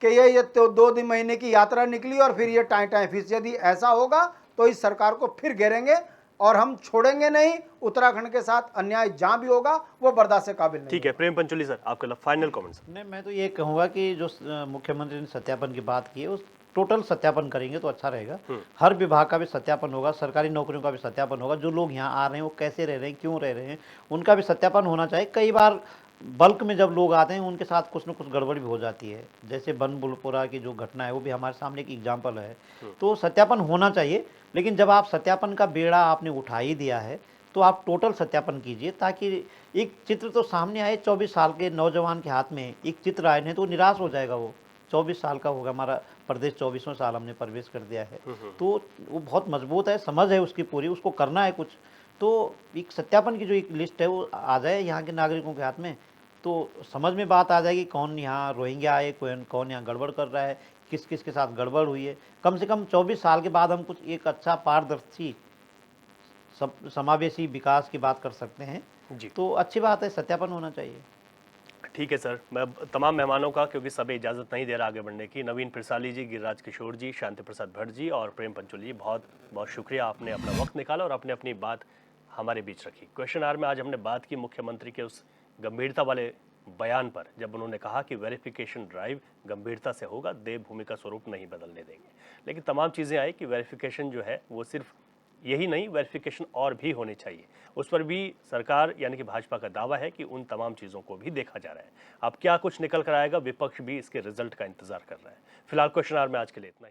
कि ये तो 2 महीने की यात्रा निकली और फिर ये टाई फीस। यदि ऐसा होगा तो इस सरकार को फिर घेरेंगे और हम छोड़ेंगे नहीं। उत्तराखंड के साथ अन्याय जहां भी होगा वो बर्दाश्त से काबिल नहीं। ठीक है, प्रेम पंचोली सर, आपका फाइनल कमेंट्स। नहीं, मैं तो ये कहूँगा कि जो मुख्यमंत्री ने सत्यापन की बात की है, उस टोटल सत्यापन करेंगे तो अच्छा रहेगा। हर विभाग का भी सत्यापन होगा, सरकारी नौकरियों का भी सत्यापन होगा। जो लोग यहाँ आ रहे हैं वो कैसे रह रहे हैं, क्यों रह रहे हैं, उनका भी सत्यापन होना चाहिए। कई बार बल्क में जब लोग आते हैं उनके साथ कुछ न कुछ गड़बड़ भी हो जाती है। जैसे बनबुलपुरा की जो घटना है वो भी हमारे सामने एक एग्जाम्पल है। तो सत्यापन होना चाहिए, लेकिन जब आप सत्यापन का बेड़ा आपने उठा ही दिया है तो आप टोटल सत्यापन कीजिए, ताकि एक चित्र तो सामने आए। 24 साल के नौजवान के हाथ में एक चित्र आए नहीं तो निराश हो जाएगा। वो 24 साल का होगा, हमारा प्रदेश 24वां साल हमने प्रवेश कर दिया है, तो वो बहुत मजबूत है, समझ है उसकी पूरी, उसको करना है कुछ। तो एक सत्यापन की जो एक लिस्ट है वो आ जाए यहाँ के नागरिकों के हाथ में, तो समझ में बात आ जाएगी कौन यहाँ रोहिंग्या आए, कौन यहाँ गड़बड़ कर रहा है, किस किस के साथ गड़बड़ हुई है। कम से कम 24 साल के बाद हम कुछ एक अच्छा पारदर्शी समावेशी विकास की बात कर सकते हैं। जी। तो अच्छी बात है, सत्यापन होना चाहिए। ठीक है सर, मैं तमाम मेहमानों का, क्योंकि समय इजाज़त नहीं दे रहा आगे बढ़ने की, नवीन पिरसाली जी, गिरिराज किशोर जी, शांति प्रसाद भट्ट जी और प्रेम पंचोली जी, बहुत बहुत शुक्रिया, आपने अपना वक्त निकाला और अपने अपनी बात हमारे बीच रखी। क्वेश्चन आवर में आज हमने बात की मुख्यमंत्री के उस गंभीरता वाले बयान पर, जब उन्होंने कहा कि वेरिफिकेशन ड्राइव गंभीरता से होगा, देवभूमि का स्वरूप नहीं बदलने देंगे। लेकिन तमाम चीज़ें आई कि वेरिफिकेशन जो है वो सिर्फ यही नहीं, वेरिफिकेशन और भी होनी चाहिए। उस पर भी सरकार यानी कि भाजपा का दावा है कि उन तमाम चीज़ों को भी देखा जा रहा है। अब क्या कुछ निकल कर आएगा, विपक्ष भी इसके रिजल्ट का इंतजार कर रहा है। फिलहाल क्वेश्चन आवर में आज के लिए इतना ही।